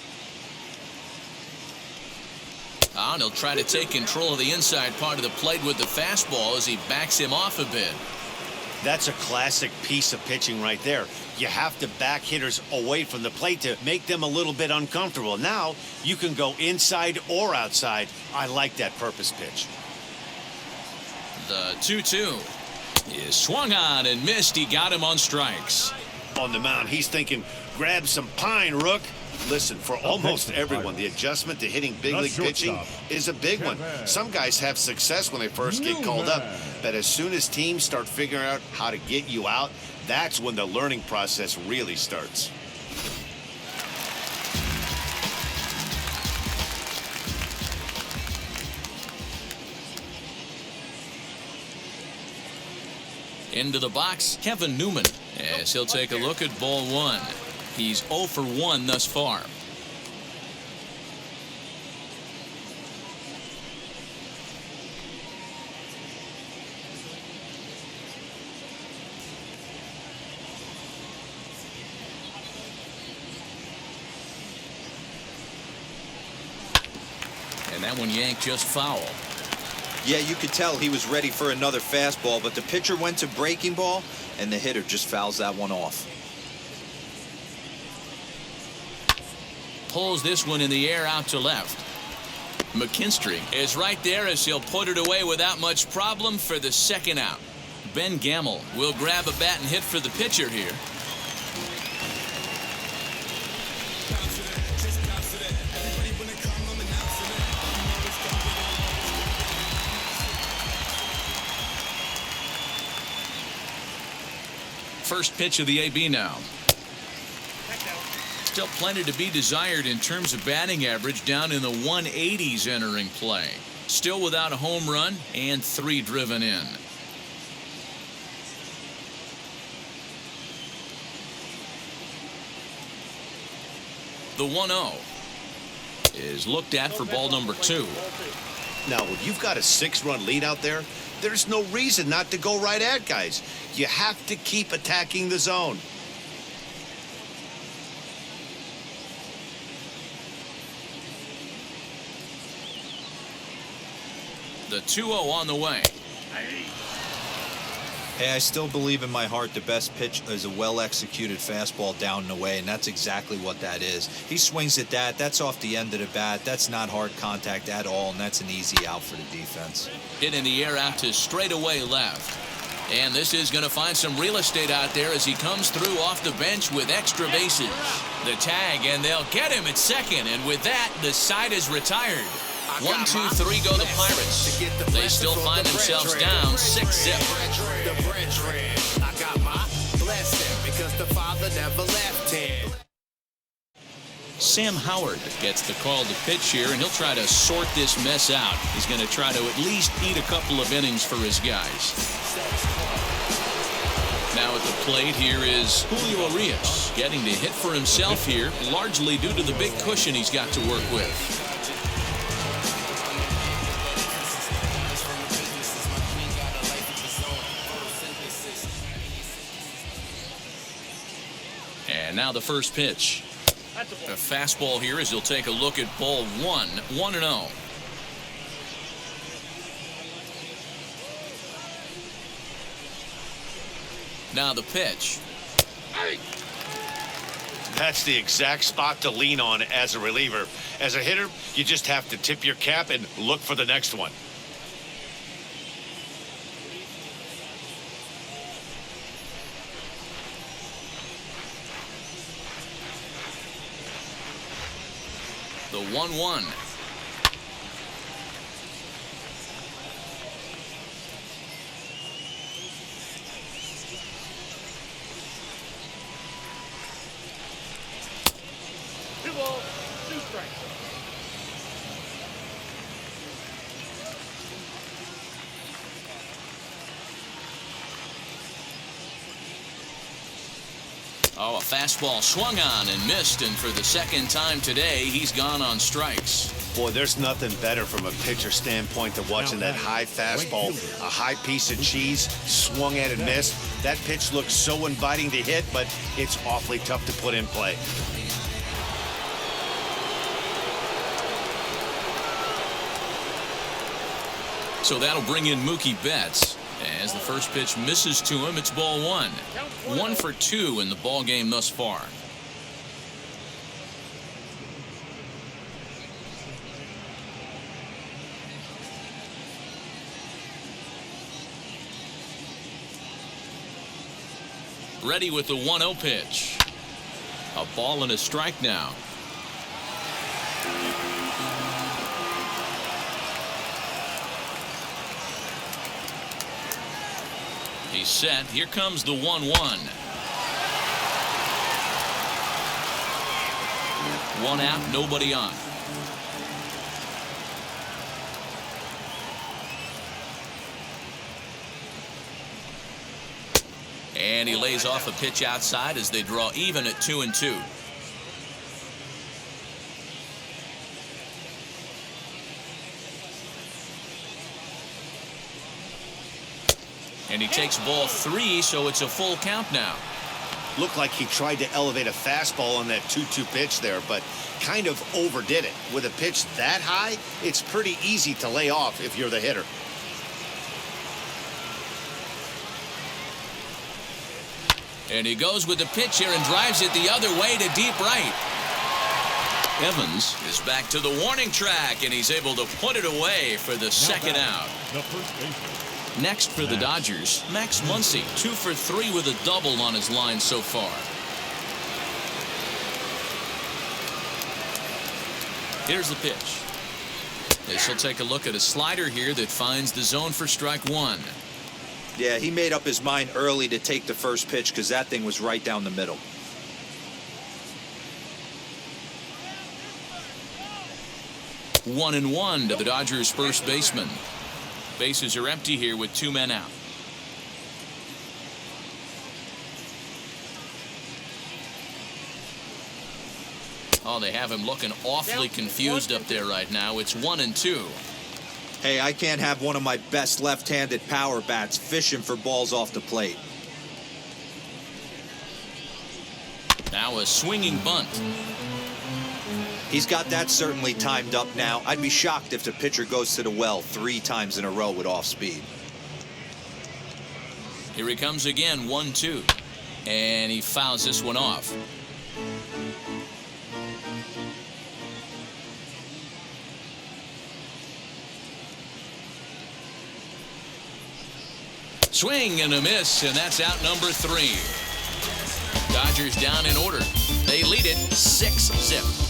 And he'll try to take control of the inside part of the plate with the fastball as he backs him off a bit. That's a classic piece of pitching right there. You have to back hitters away from the plate to make them a little bit uncomfortable. Now you can go inside or outside. I like that purpose pitch. The 2-2 is swung on and missed. He got him on strikes. On the mound, he's thinking, grab some pine, Rook. Listen, for almost everyone, the adjustment to hitting big league pitching is a big one. Some guys have success when they first get called up, but as soon as teams start figuring out how to get you out, that's when the learning process really starts. Into the box, Kevin Newman, as he'll take a look at ball one. He's 0 for 1 thus far. And that one yanked just foul. Yeah, you could tell he was ready for another fastball, but the pitcher went to breaking ball, and the hitter just fouls that one off. Pulls this one in the air out to left. McKinstry is right there as he'll put it away without much problem for the second out. Ben Gamble will grab a bat and hit for the pitcher here. First pitch of the AB now. Still plenty to be desired in terms of batting average, down in the 180s entering play. Still without a home run and 3 driven in. The 1-0 is looked at for ball number 2. Now, when you've got a 6-run lead out there, there's no reason not to go right at guys. You have to keep attacking the zone. The 2-0 on the way. Hey, I still believe in my heart the best pitch is a well-executed fastball down and away, and that's exactly what that is. He swings at that. That's off the end of the bat. That's not hard contact at all, and that's an easy out for the defense. Hit in the air out to straightaway left. And this is going to find some real estate out there as he comes through off the bench with extra bases. The tag, and they'll get him at second, and with that, the side is retired. 1, 2, 3 go the Pirates. They still find themselves down 6-zip. The brethren, I got my blessing because the Father never left him. Sam Howard gets the call to pitch here, and he'll try to sort this mess out. He's going to try to at least eat a couple of innings for his guys. Now at the plate here is Julio Urias, getting to hit for himself here, largely due to the big cushion he's got to work with. And now the first pitch. A fastball here as he'll take a look at ball 1, 1-0. Now the pitch. That's the exact spot to lean on as a reliever. As a hitter, you just have to tip your cap and look for the next one. The 1-1. Two balls, 2 strikes. Oh, a fastball swung on and missed, and for the second time today, he's gone on strikes. Boy, there's nothing better from a pitcher standpoint than watching that high fastball, a high piece of cheese, swung at and missed. That pitch looks so inviting to hit, but it's awfully tough to put in play. So that'll bring in Mookie Betts. As the first pitch misses to him, it's ball 1. 1 for 2 in the ball game thus far. Ready with the 1-0 pitch. A ball and a strike now. He's set. Here comes the 1-1. 1 out, nobody on. And he lays off a pitch outside as they draw even at 2-2. And he takes ball 3, so it's a full count now. Looked like he tried to elevate a fastball on that 2-2 pitch there, but kind of overdid it. With a pitch that high, it's pretty easy to lay off if you're the hitter. And he goes with the pitch here and drives it the other way to deep right. Evans is back to the warning track, and he's able to put it away for the second out. The first baseman. Next for the Dodgers, Max Muncy, 2 for 3 with a double on his line so far. Here's the pitch. This will take a look at a slider here that finds the zone for strike 1. Yeah, he made up his mind early to take the first pitch because that thing was right down the middle. One and one to the Dodgers' first baseman. Bases are empty here with 2 men out. Oh, they have him looking awfully confused up there right now. It's 1-2. Hey, I can't have one of my best left-handed power bats fishing for balls off the plate. Now a swinging bunt. He's got that certainly timed up now. I'd be shocked if the pitcher goes to the well 3 times in a row with off speed. Here he comes again, 1-2. And he fouls this one off. Swing and a miss, and that's out number 3. Dodgers down in order. They lead it 6-0.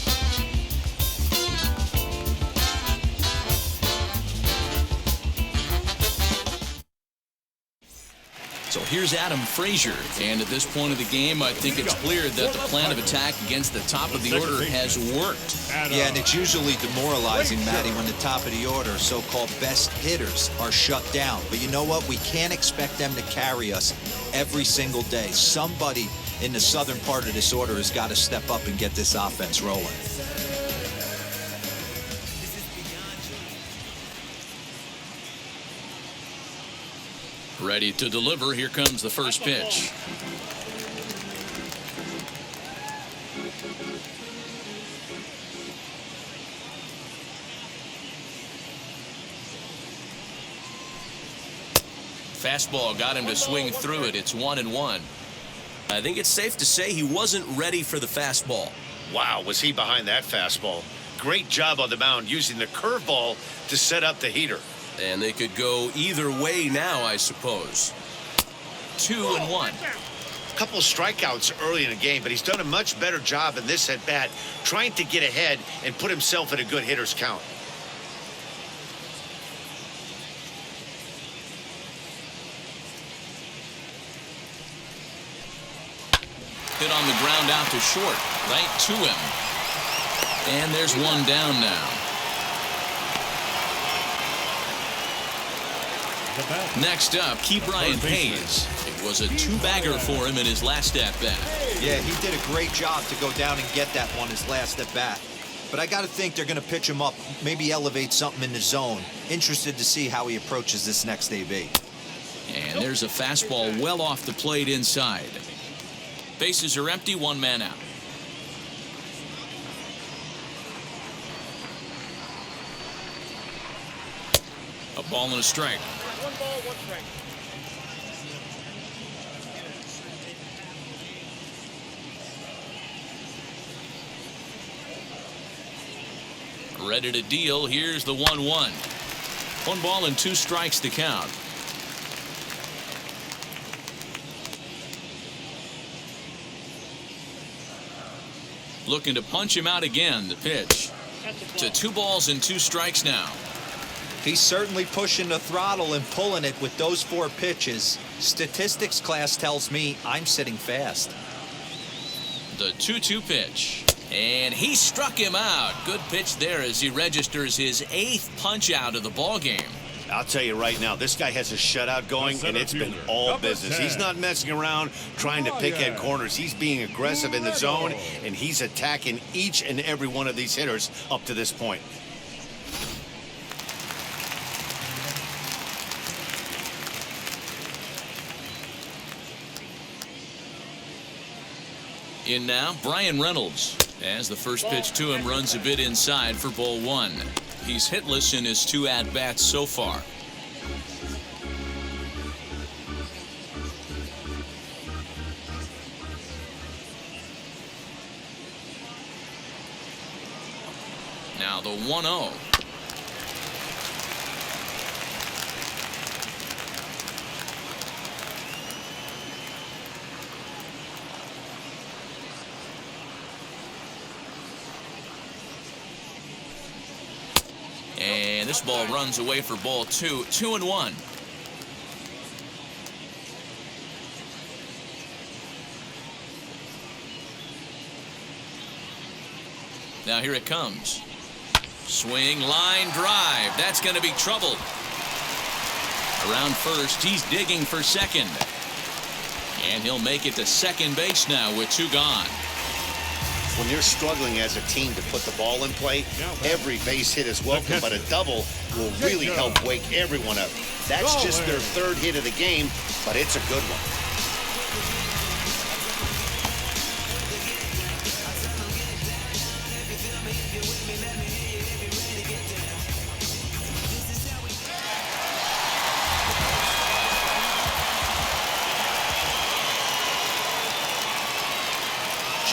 So here's Adam Frazier, and at this point of the game, I think it's clear that the plan of attack against the top of the order has worked. Yeah, and it's usually demoralizing, Matty, when the top of the order, so-called best hitters, are shut down. But you know what? We can't expect them to carry us every single day. Somebody in the southern part of this order has got to step up and get this offense rolling. Ready to deliver. Here comes the first pitch. Fastball got him to swing through it. It's 1-1. I think it's safe to say he wasn't ready for the fastball. Wow, was he behind that fastball. Great job on the mound using the curveball to set up the heater. And they could go either way now, I suppose. 2-1. A couple of strikeouts early in the game, but he's done a much better job in this at-bat trying to get ahead and put himself in a good hitter's count. Hit on the ground out to short. Right to him. And there's one down now. Next up, Brian Hayes. It was a two-bagger for him in his last at-bat. Yeah, he did a great job to go down and get that one his last at-bat. But I got to think they're going to pitch him up, maybe elevate something in the zone. Interested to see how he approaches this next AB. And there's a fastball well off the plate inside. Bases are empty, one man out. A ball and a strike. 1 ball, 1 strike. Ready to deal. Here's the 1-1. 1 ball and 2 strikes to count. Looking to punch him out again. The pitch to 2 balls and 2 strikes now. He's certainly pushing the throttle and pulling it with those 4 pitches. Statistics class tells me I'm sitting fast. The 2-2 pitch. And he struck him out. Good pitch there as he registers his 8th punch out of the ball game. I'll tell you right now, this guy has a shutout going, and it's been all business. He's not messing around trying to pick at corners. He's being aggressive in the zone, and he's attacking each and every one of these hitters up to this point. In now, Brian Reynolds, as the first pitch to him runs a bit inside for ball 1. He's hitless in his 2 at-bats so far. Now the 1-0. And this ball runs away for ball 2. 2-1. Now here it comes. Swing, line, drive. That's going to be trouble. Around first, he's digging for second. And he'll make it to second base now with 2 gone. When you're struggling as a team to put the ball in play, every base hit is welcome, but a double will really help wake everyone up. That's just their 3rd hit of the game, but it's a good one.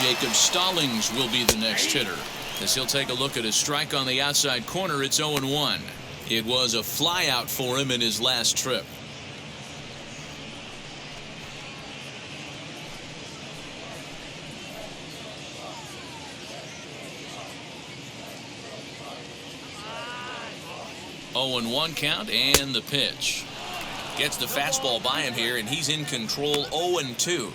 Jacob Stallings will be the next hitter, as he'll take a look at his strike on the outside corner. It's 0-1. It was a flyout for him in his last trip. Oh, 0-1 count, and the pitch. Gets the fastball by him here, and he's in control 0-2.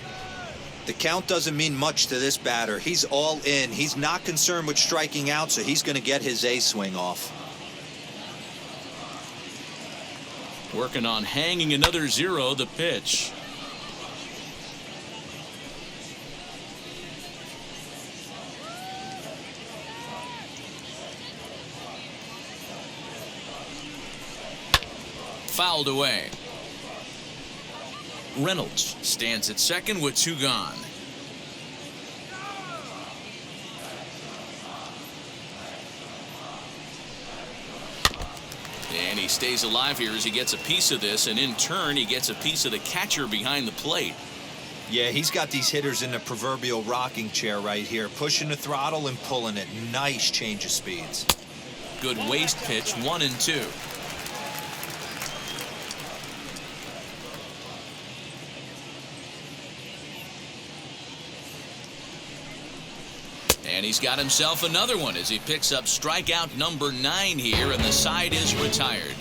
The count doesn't mean much to this batter. He's all in. He's not concerned with striking out, so he's going to get his A swing off. Working on hanging another 0, the pitch. Fouled away. Reynolds stands at second with 2 gone. And he stays alive here as he gets a piece of this, and in turn he gets a piece of the catcher behind the plate. Yeah, he's got these hitters in the proverbial rocking chair right here, pushing the throttle and pulling it. Nice change of speeds. Good waist pitch, 1-2. And he's got himself another one as he picks up strikeout number 9 here, and the side is retired.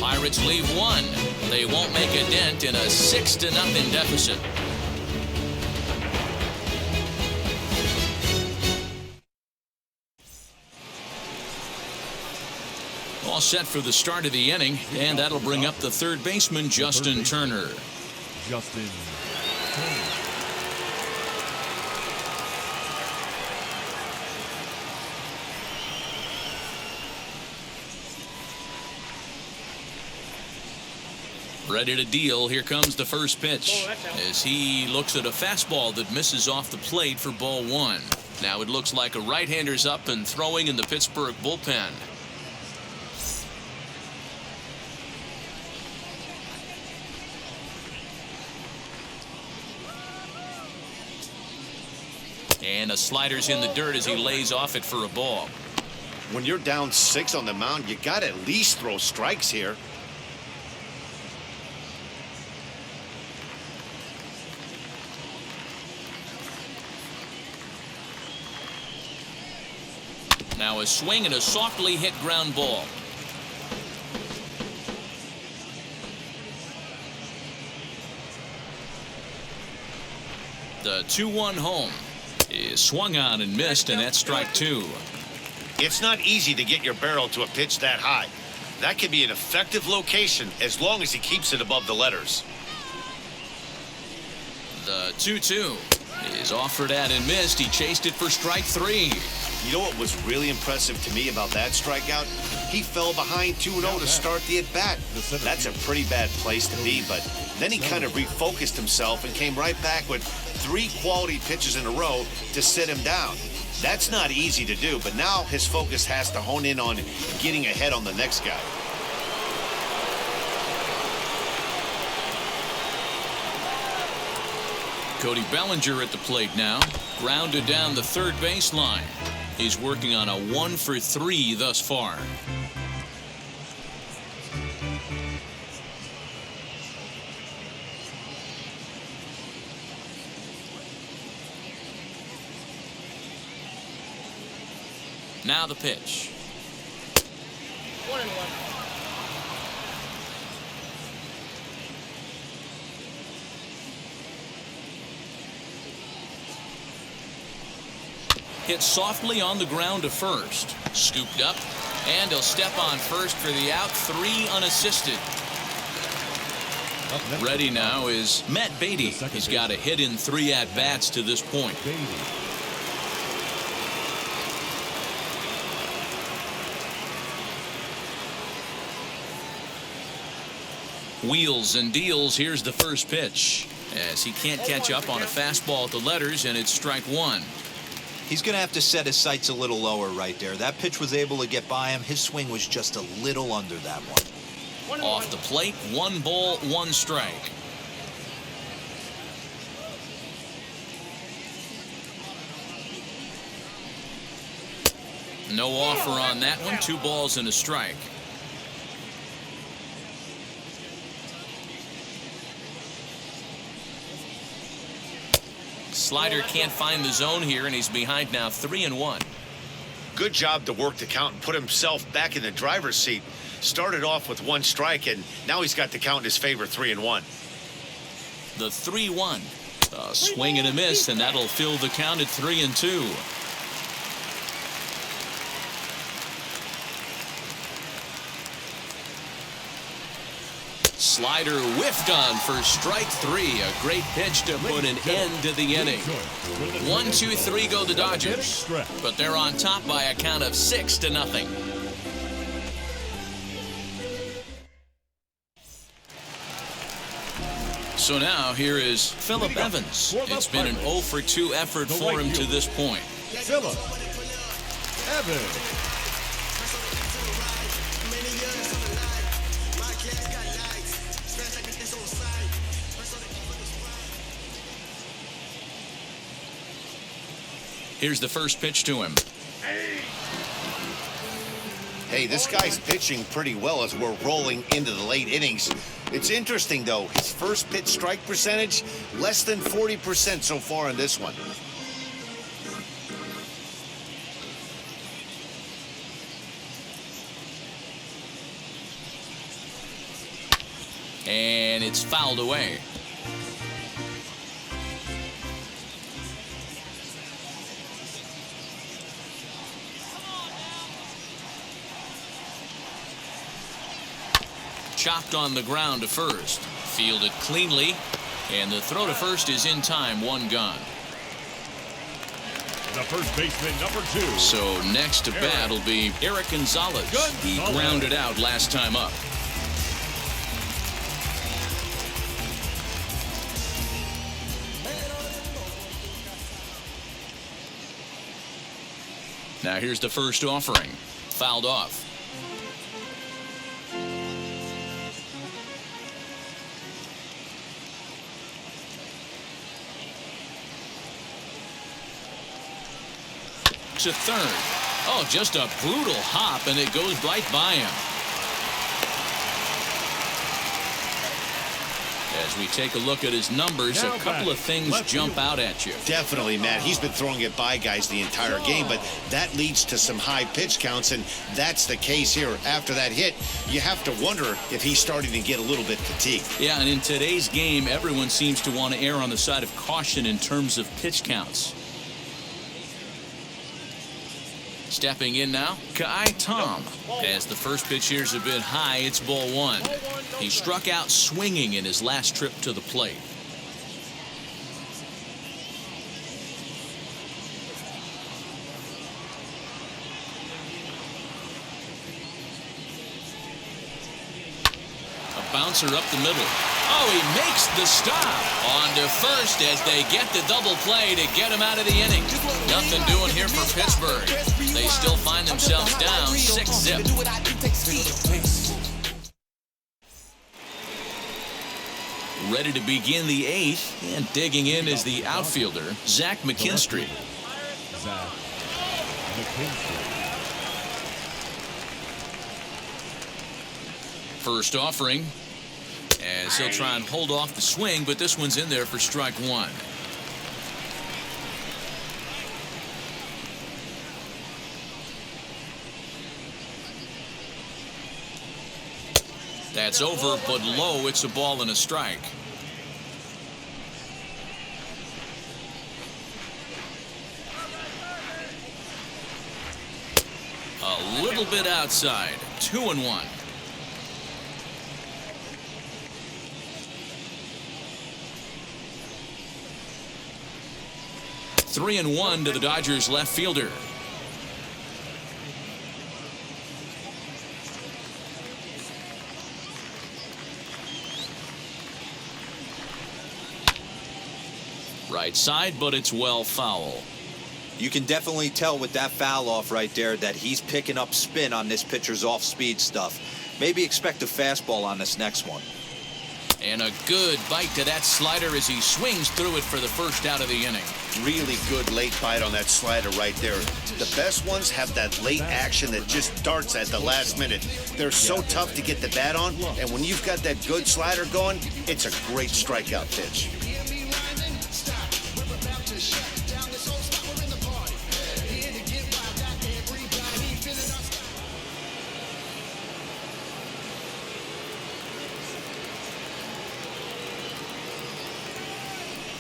Pirates leave 1. They won't make a dent in a 6-0 deficit. All set for the start of the inning, and that'll bring up the third baseman, Justin Turner. Justin Turner. Ready to deal. Here comes the first pitch as he looks at a fastball that misses off the plate for ball 1. Now it looks like a right-hander's up and throwing in the Pittsburgh bullpen. And a slider's in the dirt as he lays off it for a ball. When you're down 6 on the mound, you got to at least throw strikes here. Now a swing and a softly hit ground ball. The 2-1 home is swung on and missed, and that's strike 2. It's not easy to get your barrel to a pitch that high. That can be an effective location as long as he keeps it above the letters. The 2-2 is offered at and missed. He chased it for strike 3. You know what was really impressive to me about that strikeout? He fell behind 2-0 to start the at-bat. That's a pretty bad place to be, but then he kind of refocused himself and came right back with 3 quality pitches in a row to sit him down. That's not easy to do, but now his focus has to hone in on getting ahead on the next guy. Cody Bellinger at the plate now. Grounded down the third baseline. He's working on a 1-for-3 thus far. Now the pitch. 1-1. Hit softly on the ground to first. Scooped up, and he'll step on first for the out. 3 unassisted. Ready now is Matt Beatty. He's got a hit in 3 at-bats to this point. Wheels and deals. Here's the first pitch as he can't catch up on a fastball at the letters, and it's strike 1. He's going to have to set his sights a little lower right there. That pitch was able to get by him. His swing was just a little under that one. Off the plate, 1 ball, 1 strike. No offer on that one. 2 balls and a strike. Slider can't find the zone here, and he's behind now 3-1. Good job to work the count and put himself back in the driver's seat. started off with 1 strike, and now he's got the count in his favor, 3-1. The 3-1. A swing and a miss, and that'll fill the count at 3-2. Slider whiffed on for strike 3. A great pitch to put an end to the inning. 1-2-3 go the Dodgers, but they're on top by a count of 6-0. So now here is Phillip Evans. It's been an 0-for-2 effort for him to this point. Phillip Evans. Here's the first pitch to him. Hey, this guy's pitching pretty well as we're rolling into the late innings. It's interesting, though. His first pitch strike percentage, less than 40% so far in this one. And it's fouled away. Chopped on the ground to first. Fielded cleanly. And the throw to first is in time. 1 gone. The first baseman, number 2. So next to bat will be Eric Gonzalez. He grounded out last time up. Now here's the first offering. Fouled off. To third. Oh, just a brutal hop, and it goes right by him. As we take a look at his numbers, a couple of things jump out at you. Definitely, Matt. He's been throwing it by guys the entire game, but that leads to some high pitch counts, and that's the case here. After that hit, you have to wonder if he's starting to get a little bit fatigued. Yeah, and in today's game, everyone seems to want to err on the side of caution in terms of pitch counts. Stepping in now, Kai Tom. As the first pitch here's a bit high, it's ball 1. He struck out swinging in his last trip to the plate. A bouncer up the middle. Oh, he makes the stop. On to first as they get the double play to get him out of the inning. Nothing doing here for Pittsburgh. They still find themselves down 6-0. Ready to begin the 8th, and digging in is the outfielder, Zach McKinstry. First offering, as he'll try and hold off the swing, but this one's in there for strike 1. That's over, but low. It's a ball and a strike. A little bit outside. 2-1. Three and 1 to the Dodgers left fielder. Right side, but it's well foul. You can definitely tell with that foul off right there that he's picking up spin on this pitcher's off-speed stuff. Maybe expect a fastball on this next one. And a good bite to that slider as he swings through it for the first out of the inning. Really good late bite on that slider right there. The best ones have that late action that just darts at the last minute. They're so tough to get the bat on, and when you've got that good slider going, it's a great strikeout pitch.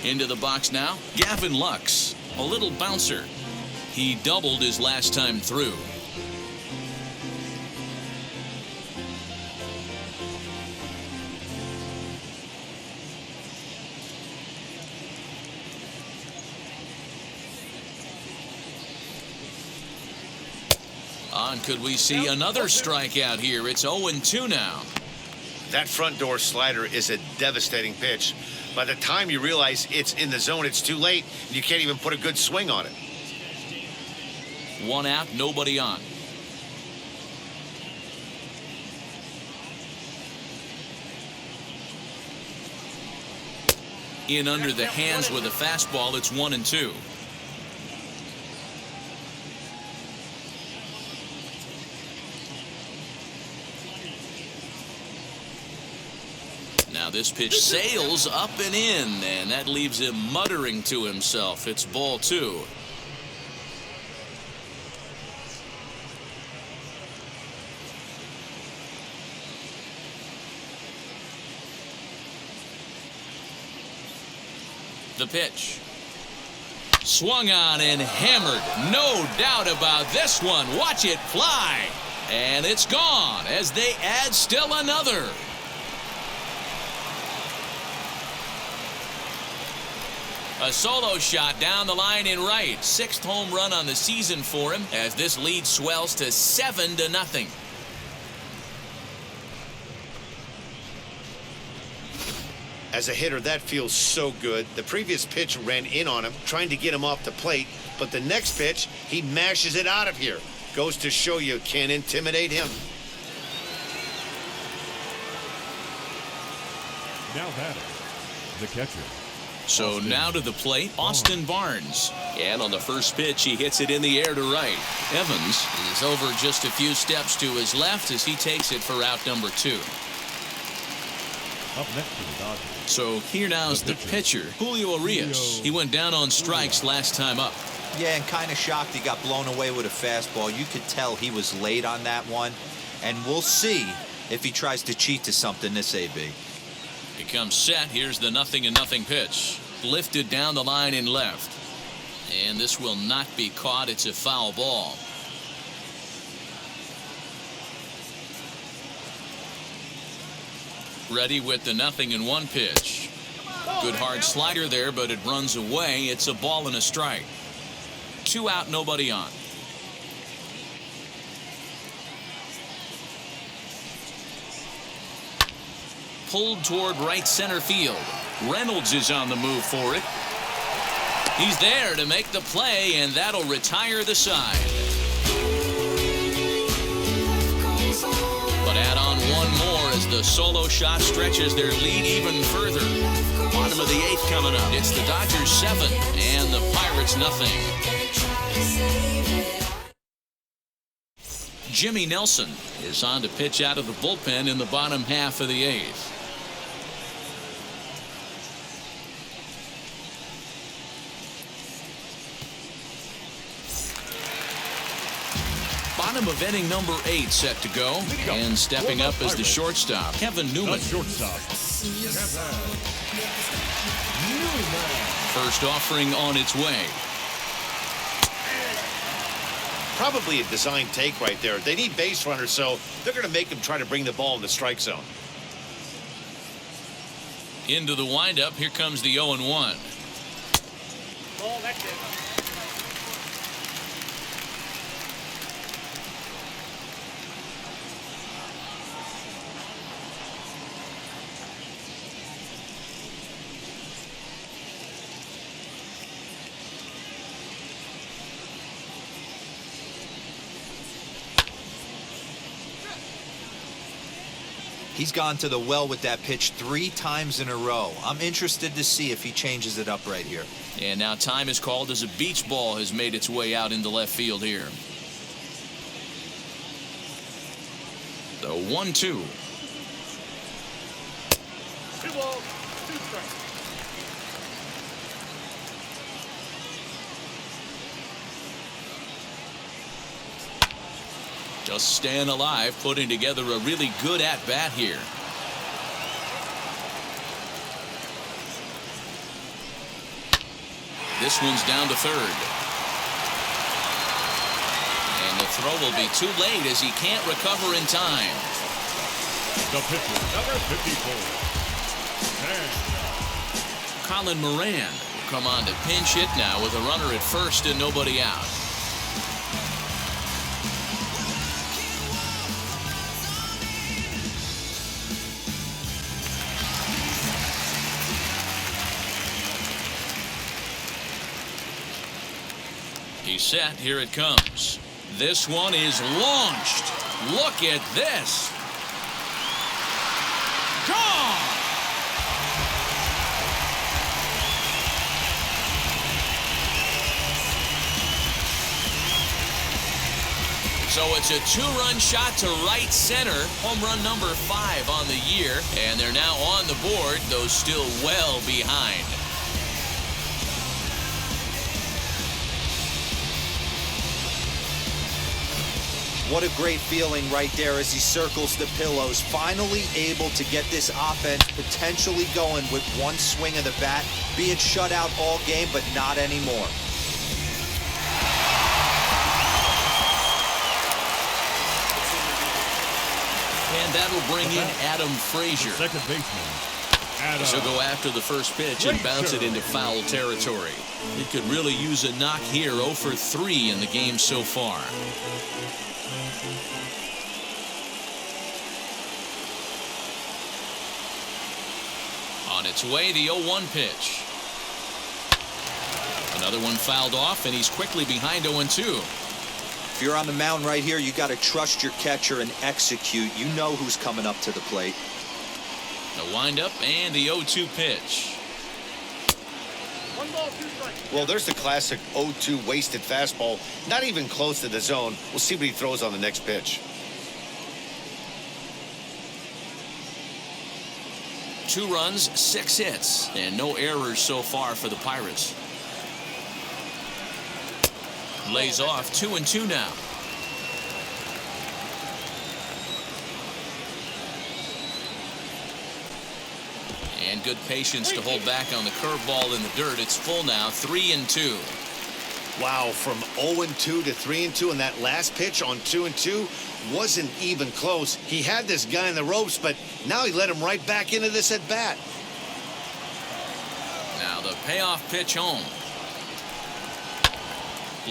Into the box now, Gavin Lux, a little bouncer. He doubled his last time through. Could we see another strikeout here? It's 0-2 now. That front door slider is a devastating pitch. By the time you realize it's in the zone, it's too late. You can't even put a good swing on it. 1 out, nobody on. In under the hands with a fastball, it's 1-2. Now this pitch sails up and in, and that leaves him muttering to himself. It's ball 2. The pitch. Swung on and hammered. No doubt about this one. Watch it fly. And it's gone as they add still another. A solo shot down the line in right. 6th home run on the season for him as this lead swells to 7-0. As a hitter, that feels so good. The previous pitch ran in on him, trying to get him off the plate. But the next pitch, he mashes it out of here. Goes to show you can't intimidate him. Now batting, the catcher. So now to the plate, Austin Barnes. And on the first pitch, he hits it in the air to right. Evans is over just a few steps to his left as he takes it for out number 2. Up next to the Dodgers. So here now is the pitcher, Julio Urias. He went down on strikes last time up. Yeah, and kind of shocked he got blown away with a fastball. You could tell he was late on that one. And we'll see if he tries to cheat to something this AB. He comes set. Here's the 0-0 pitch. Lifted down the line in left. And this will not be caught. It's a foul ball. Ready with the 0-1 pitch. Good hard slider there, but it runs away. It's a ball and a strike. 2 out, nobody on. Pulled toward right center field. Reynolds is on the move for it. He's there to make the play, and that'll retire the side. But add on one more as the solo shot stretches their lead even further. Bottom of the 8th coming up. It's the Dodgers 7 and the Pirates 0. Jimmy Nelson is on to pitch out of the bullpen in the bottom half of the 8th. Bottom of inning number 8 set to go, and stepping up as the shortstop, Kevin Newman. First offering on its way. Probably a design take right there. They need base runners, so they're going to make him try to bring the ball in the strike zone. Into the windup. Here comes the 0-1. Ball, that's it. He's gone to the well with that pitch 3 times in a row. I'm interested to see if he changes it up right here. And now time is called as a beach ball has made its way out into left field here. The 1-2. 2 balls, 2 strikes. Just staying alive, putting together a really good at-bat here. This one's down to third. And the throw will be too late as he can't recover in time. The pitcher, number 54. Colin Moran will come on to pinch hit now with a runner at first and nobody out. He's set. Here it comes. This one is launched. Look at this. Gone! So it's a two-run shot to right center. Home run number 5 on the year. And they're now on the board, though still well behind. What a great feeling right there as he circles the pillows. Finally able to get this offense potentially going with one swing of the bat. Being shut out all game, but not anymore. And that'll bring in Adam Frazier. Second baseman. She'll go after the first pitch and bounce it into foul territory. He could really use a knock here. 0 for 3 in the game so far. On its way, the 0-1 pitch. Another one fouled off, and he's quickly behind 0-2. If you're on the mound right here, you got to trust your catcher and execute. You know who's coming up to the plate. The windup and the 0-2 pitch. 1 ball, 2 strikes. Well, there's the classic 0-2 wasted fastball. Not even close to the zone. We'll see what he throws on the next pitch. 2 runs, 6 hits, and no errors so far for the Pirates. Lays off 2-2 now. And good patience to hold back on the curveball in the dirt. It's full now, 3-2. Wow, from 0-2 to 3-2, and that last pitch on 2-2 wasn't even close. He had this guy in the ropes, but now he let him right back into this at bat. Now the payoff pitch home.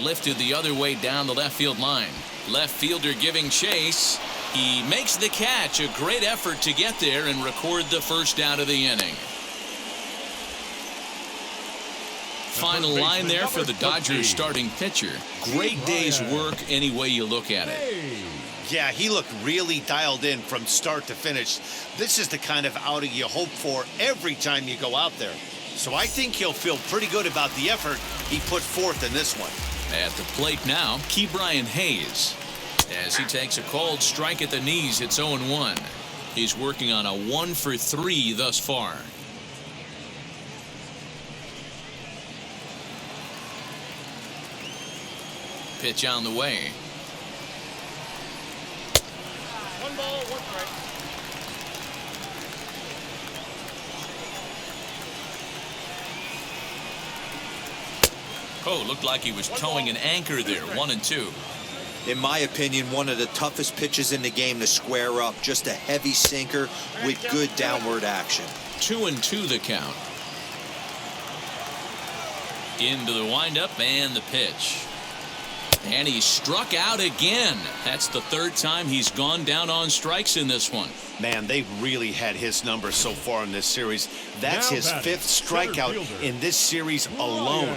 Lifted the other way down the left field line. Left fielder giving chase. He makes the catch. A great effort to get there and record the first out of the inning. Final line there for the Dodgers starting pitcher. Great day's work any way you look at it. Yeah, he looked really dialed in from start to finish. This is the kind of outing you hope for every time you go out there. So I think he'll feel pretty good about the effort he put forth in this one. At the plate now, Ke'Bryan Hayes. As he takes a called strike at the knees, it's 0-1. He's working on a 1 for 3 thus far. Pitch on the way. 1 ball, 1 strike. Oh, looked like he was towing an anchor there. 1-2. In my opinion, one of the toughest pitches in the game to square up. Just a heavy sinker with good downward action. 2-2 the count. Into the windup and the pitch. And he struck out again. That's the 3rd time he's gone down on strikes in this one. Man, they've really had his number so far in this series. That's his 5th strikeout in this series alone.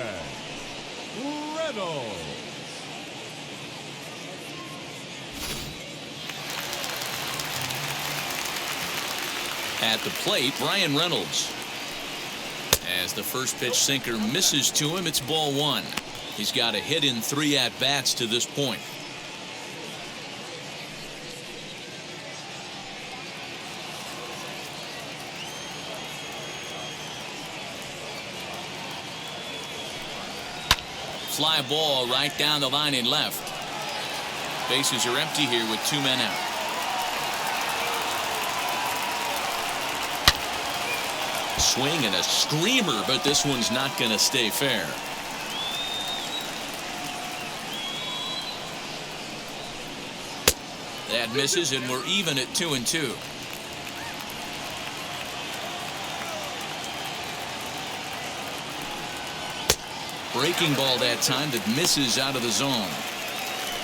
At the plate, Brian Reynolds. As the first pitch sinker misses to him, it's ball 1. He's got a hit in 3 at-bats to this point. Fly ball right down the line in left. Bases are empty here with 2 men out. Swing and a screamer, but this one's not going to stay fair. misses, and we're even at 2-2. Breaking ball that time that misses out of the zone.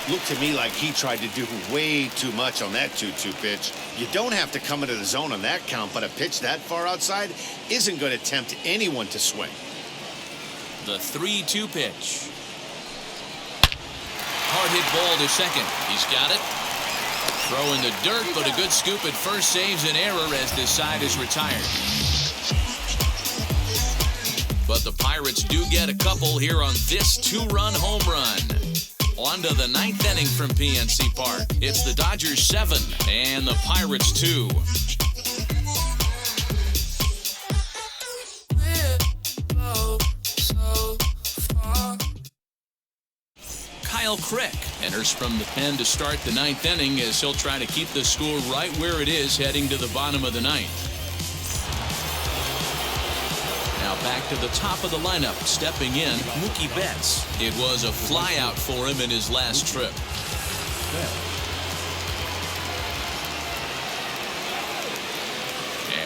Looked to me like he tried to do way too much on that 2-2 pitch. You don't have to come into the zone on that count, but a pitch that far outside isn't going to tempt anyone to swing. The 3-2 pitch. Hard hit ball to second. He's got it. Throw in the dirt, but a good scoop at first saves an error as this side is retired. But the Pirates do get a couple here on this 2-run home run. On to the 9th inning from PNC Park. It's the Dodgers 7 and the Pirates 2. Kyle Crick enters from the pen to start the 9th inning as he'll try to keep the score right where it is heading to the bottom of the 9th. Now back to the top of the lineup, stepping in, Mookie Betts. It was a flyout for him in his last trip.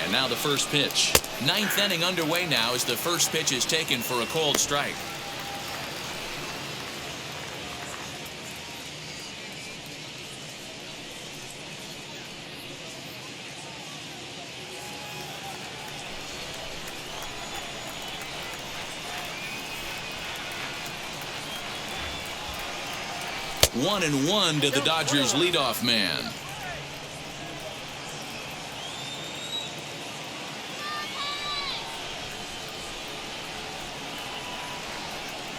And now the first pitch. 9th inning underway now as the first pitch is taken for a called strike. One and one to the Dodgers leadoff man.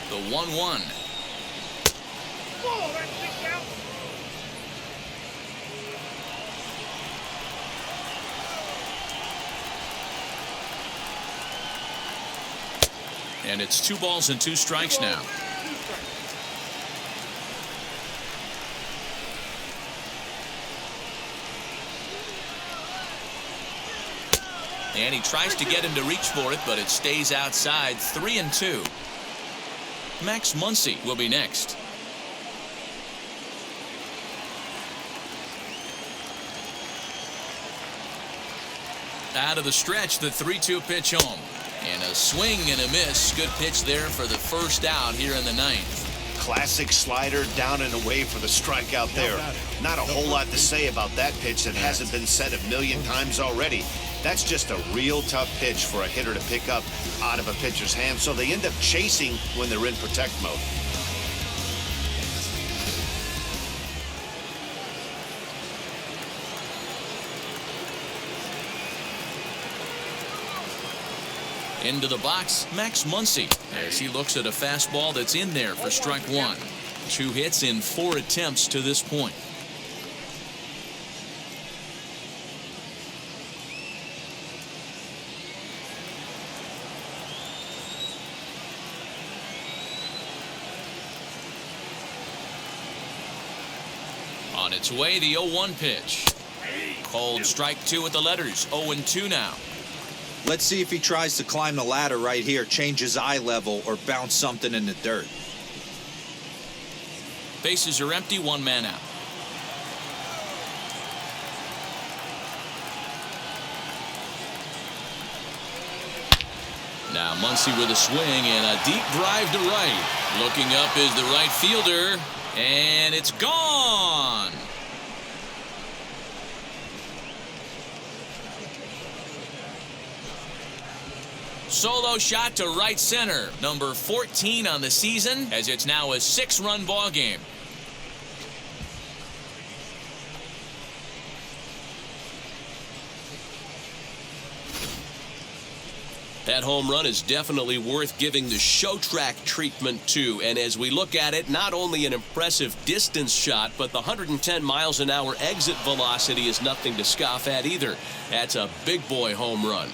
The 1-1. And it's 2 balls and 2 strikes now. And he tries to get him to reach for it, but it stays outside. 3-2. Max Muncy will be next. Out of the stretch, the 3-2 pitch home. And a swing and a miss. Good pitch there for the first out here in the 9th. Classic slider down and away for the strikeout there. Not a whole lot to say about that pitch that hasn't been said a million times already. That's just a real tough pitch for a hitter to pick up out of a pitcher's hand, so they end up chasing when they're in protect mode. Into the box, Max Muncy, as he looks at a fastball that's in there for strike 1. 2 hits in 4 attempts to this point. On its way, the 0-1 pitch. Called strike 2 with the letters. 0-2 now. Let's see if he tries to climb the ladder right here, change his eye level, or bounce something in the dirt. Bases are empty, 1 man out. Now Muncy with a swing and a deep drive to right. Looking up is the right fielder, and it's gone. Solo shot to right center. Number 14 on the season, as it's now a 6-run ball game. That home run is definitely worth giving the show track treatment to. And as we look at it, not only an impressive distance shot, but the 110 miles an hour exit velocity is nothing to scoff at either. That's a big boy home run.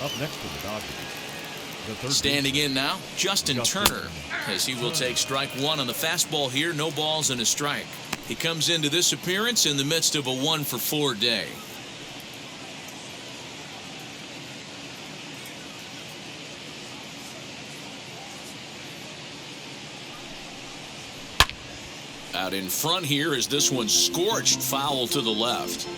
Up next to the Dodgers, the third Standing in now, Justin Turner, as he will take strike 1 on the fastball here. No balls and a strike. He comes into this appearance in the midst of a 1-for-4 day. Out in front here is this one scorched foul to the left.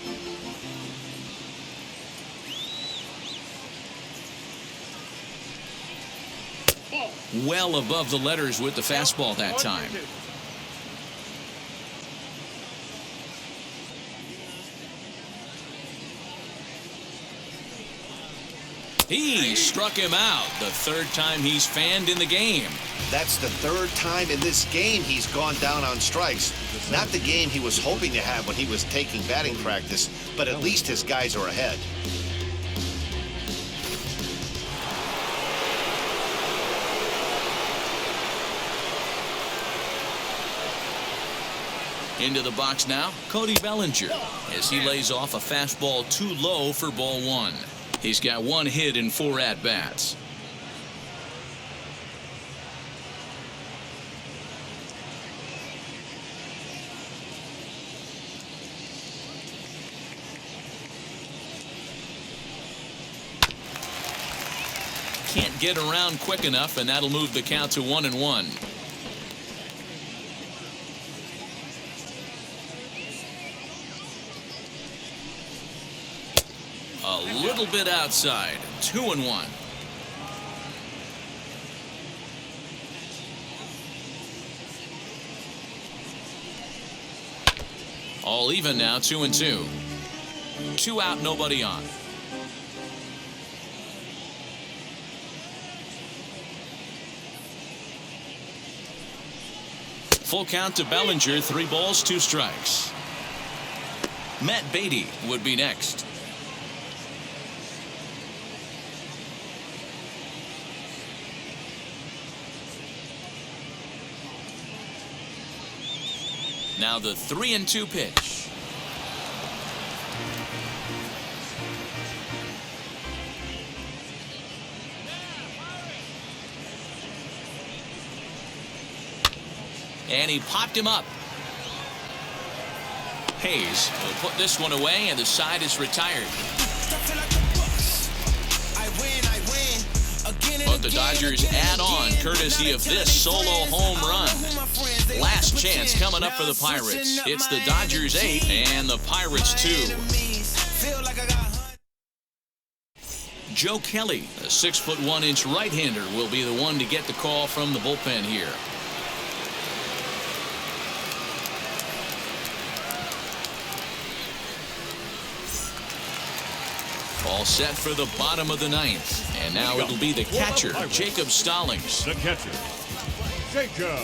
Well above the letters with the fastball that time. He struck him out, the third time he's fanned in the game. That's the third time in this game he's gone down on strikes. Not the game he was hoping to have when he was taking batting practice, but at least his guys are ahead. Into the box now, Cody Bellinger, as he lays off a fastball too low for ball one. He's got one hit in 4 at-bats. Can't get around quick enough, and that'll move the count to 1-1. A little bit outside. 2-1. All even now. 2-2. 2 out, nobody on. Full count to Bellinger. 3 balls, 2 strikes. Matt Beatty would be next. Now the 3-2 pitch. And he popped him up. Hayes will put this one away, and the side is retired. But the Dodgers add on courtesy of this solo home run. Last chance coming up for the Pirates. It's the Dodgers 8 and the Pirates 2. Joe Kelly, a 6'1" right-hander, will be the one to get the call from the bullpen here. All set for the bottom of the 9th. And now it'll be the catcher, Jacob Stallings. The catcher, Jacob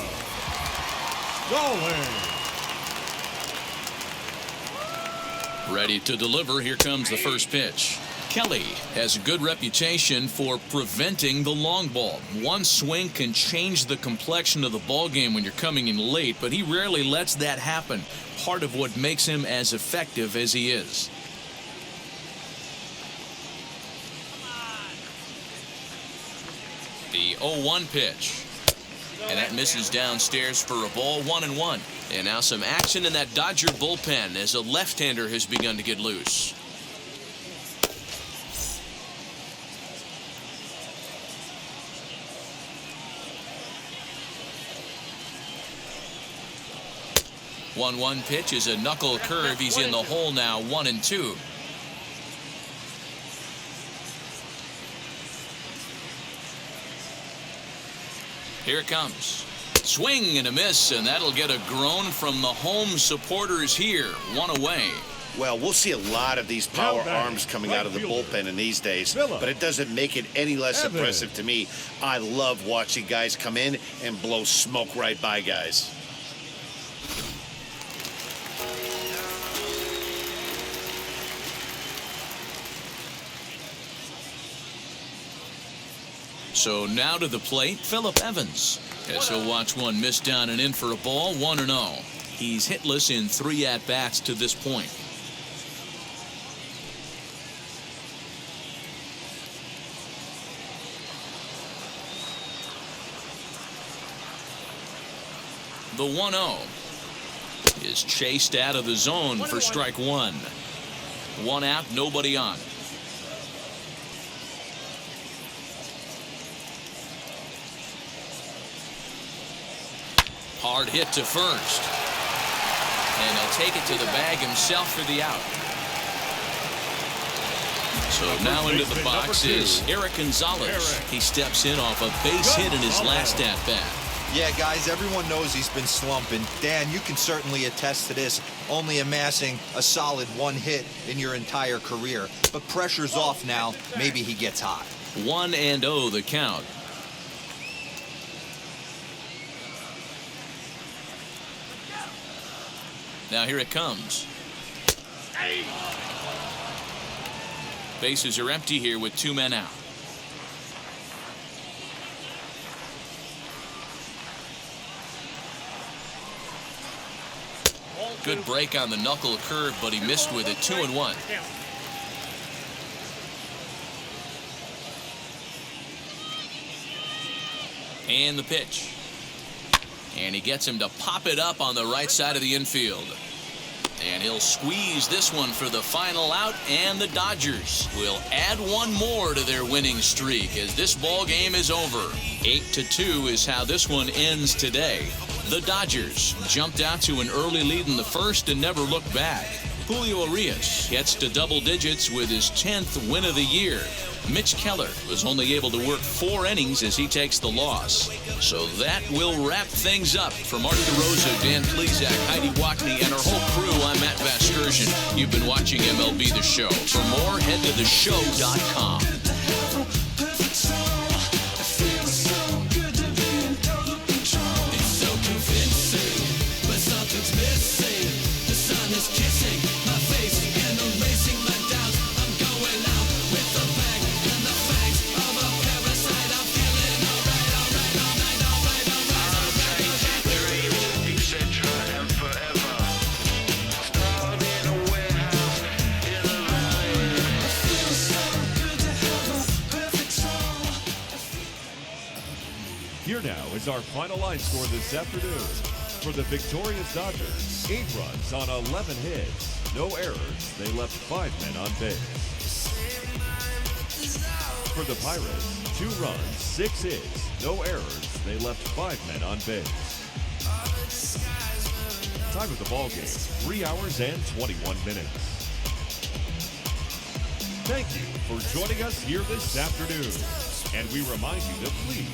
Stallings. Ready to deliver. Here comes the first pitch. Kelly has a good reputation for preventing the long ball. One swing can change the complexion of the ball game when you're coming in late, but he rarely lets that happen. Part of what makes him as effective as he is. The 0-1 pitch. And that misses downstairs for a ball. 1-1. And now some action in that Dodger bullpen as a left-hander has begun to get loose. The 1-1 pitch is a knuckle curve. He's in the hole now. 1-2. Here it comes. Swing and a miss, and that'll get a groan from the home supporters here. 1 away. Well, we'll see a lot of these power arms coming out of the bullpen in these days, but it doesn't make it any less impressive to me. I love watching guys come in and blow smoke right by guys. So now to the plate, Phillip Evans. As he'll watch one miss down and in for a ball. 1-0. He's hitless in 3 at-bats to this point. The 1-0 is chased out of the zone for strike 1. 1 out, nobody on. Hard hit to first. take it to the bag himself for the out. So now into the box is Eric Gonzalez. He steps in off a base hit in his last at-bat. Yeah, guys, everyone knows he's been slumping. Dan, you can certainly attest to this, only amassing a solid 1 hit in your entire career. But pressure's off now. Maybe he gets hot. 1-0 the count. Now here it comes. Bases are empty here with 2 men out. Good break on the knuckle curve, but he missed with it. 2-1. And the pitch. And he gets him to pop it up on the right side of the infield. And he'll squeeze this one for the final out, and the Dodgers will add 1 more to their winning streak as this ball game is over. 8-2 is how this one ends today. The Dodgers jumped out to an early lead in the first and never looked back. Julio Urias gets to double digits with his 10th win of the year. Mitch Keller was only able to work 4 innings as he takes the loss. So that will wrap things up. For Mark DeRosa, Dan Plesac, Heidi Wackney, and our whole crew, I'm Matt Vasgersian. You've been watching MLB The Show. For more, head to theshow.com. Here now is our final line score this afternoon. For the victorious Dodgers, 8 runs on 11 hits, no errors. They left 5 men on base. For the Pirates, 2 runs, 6 hits, no errors. They left 5 men on base. Time of the ball game, 3 hours and 21 minutes. Thank you for joining us here this afternoon. And we remind you to please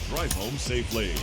drive home safely.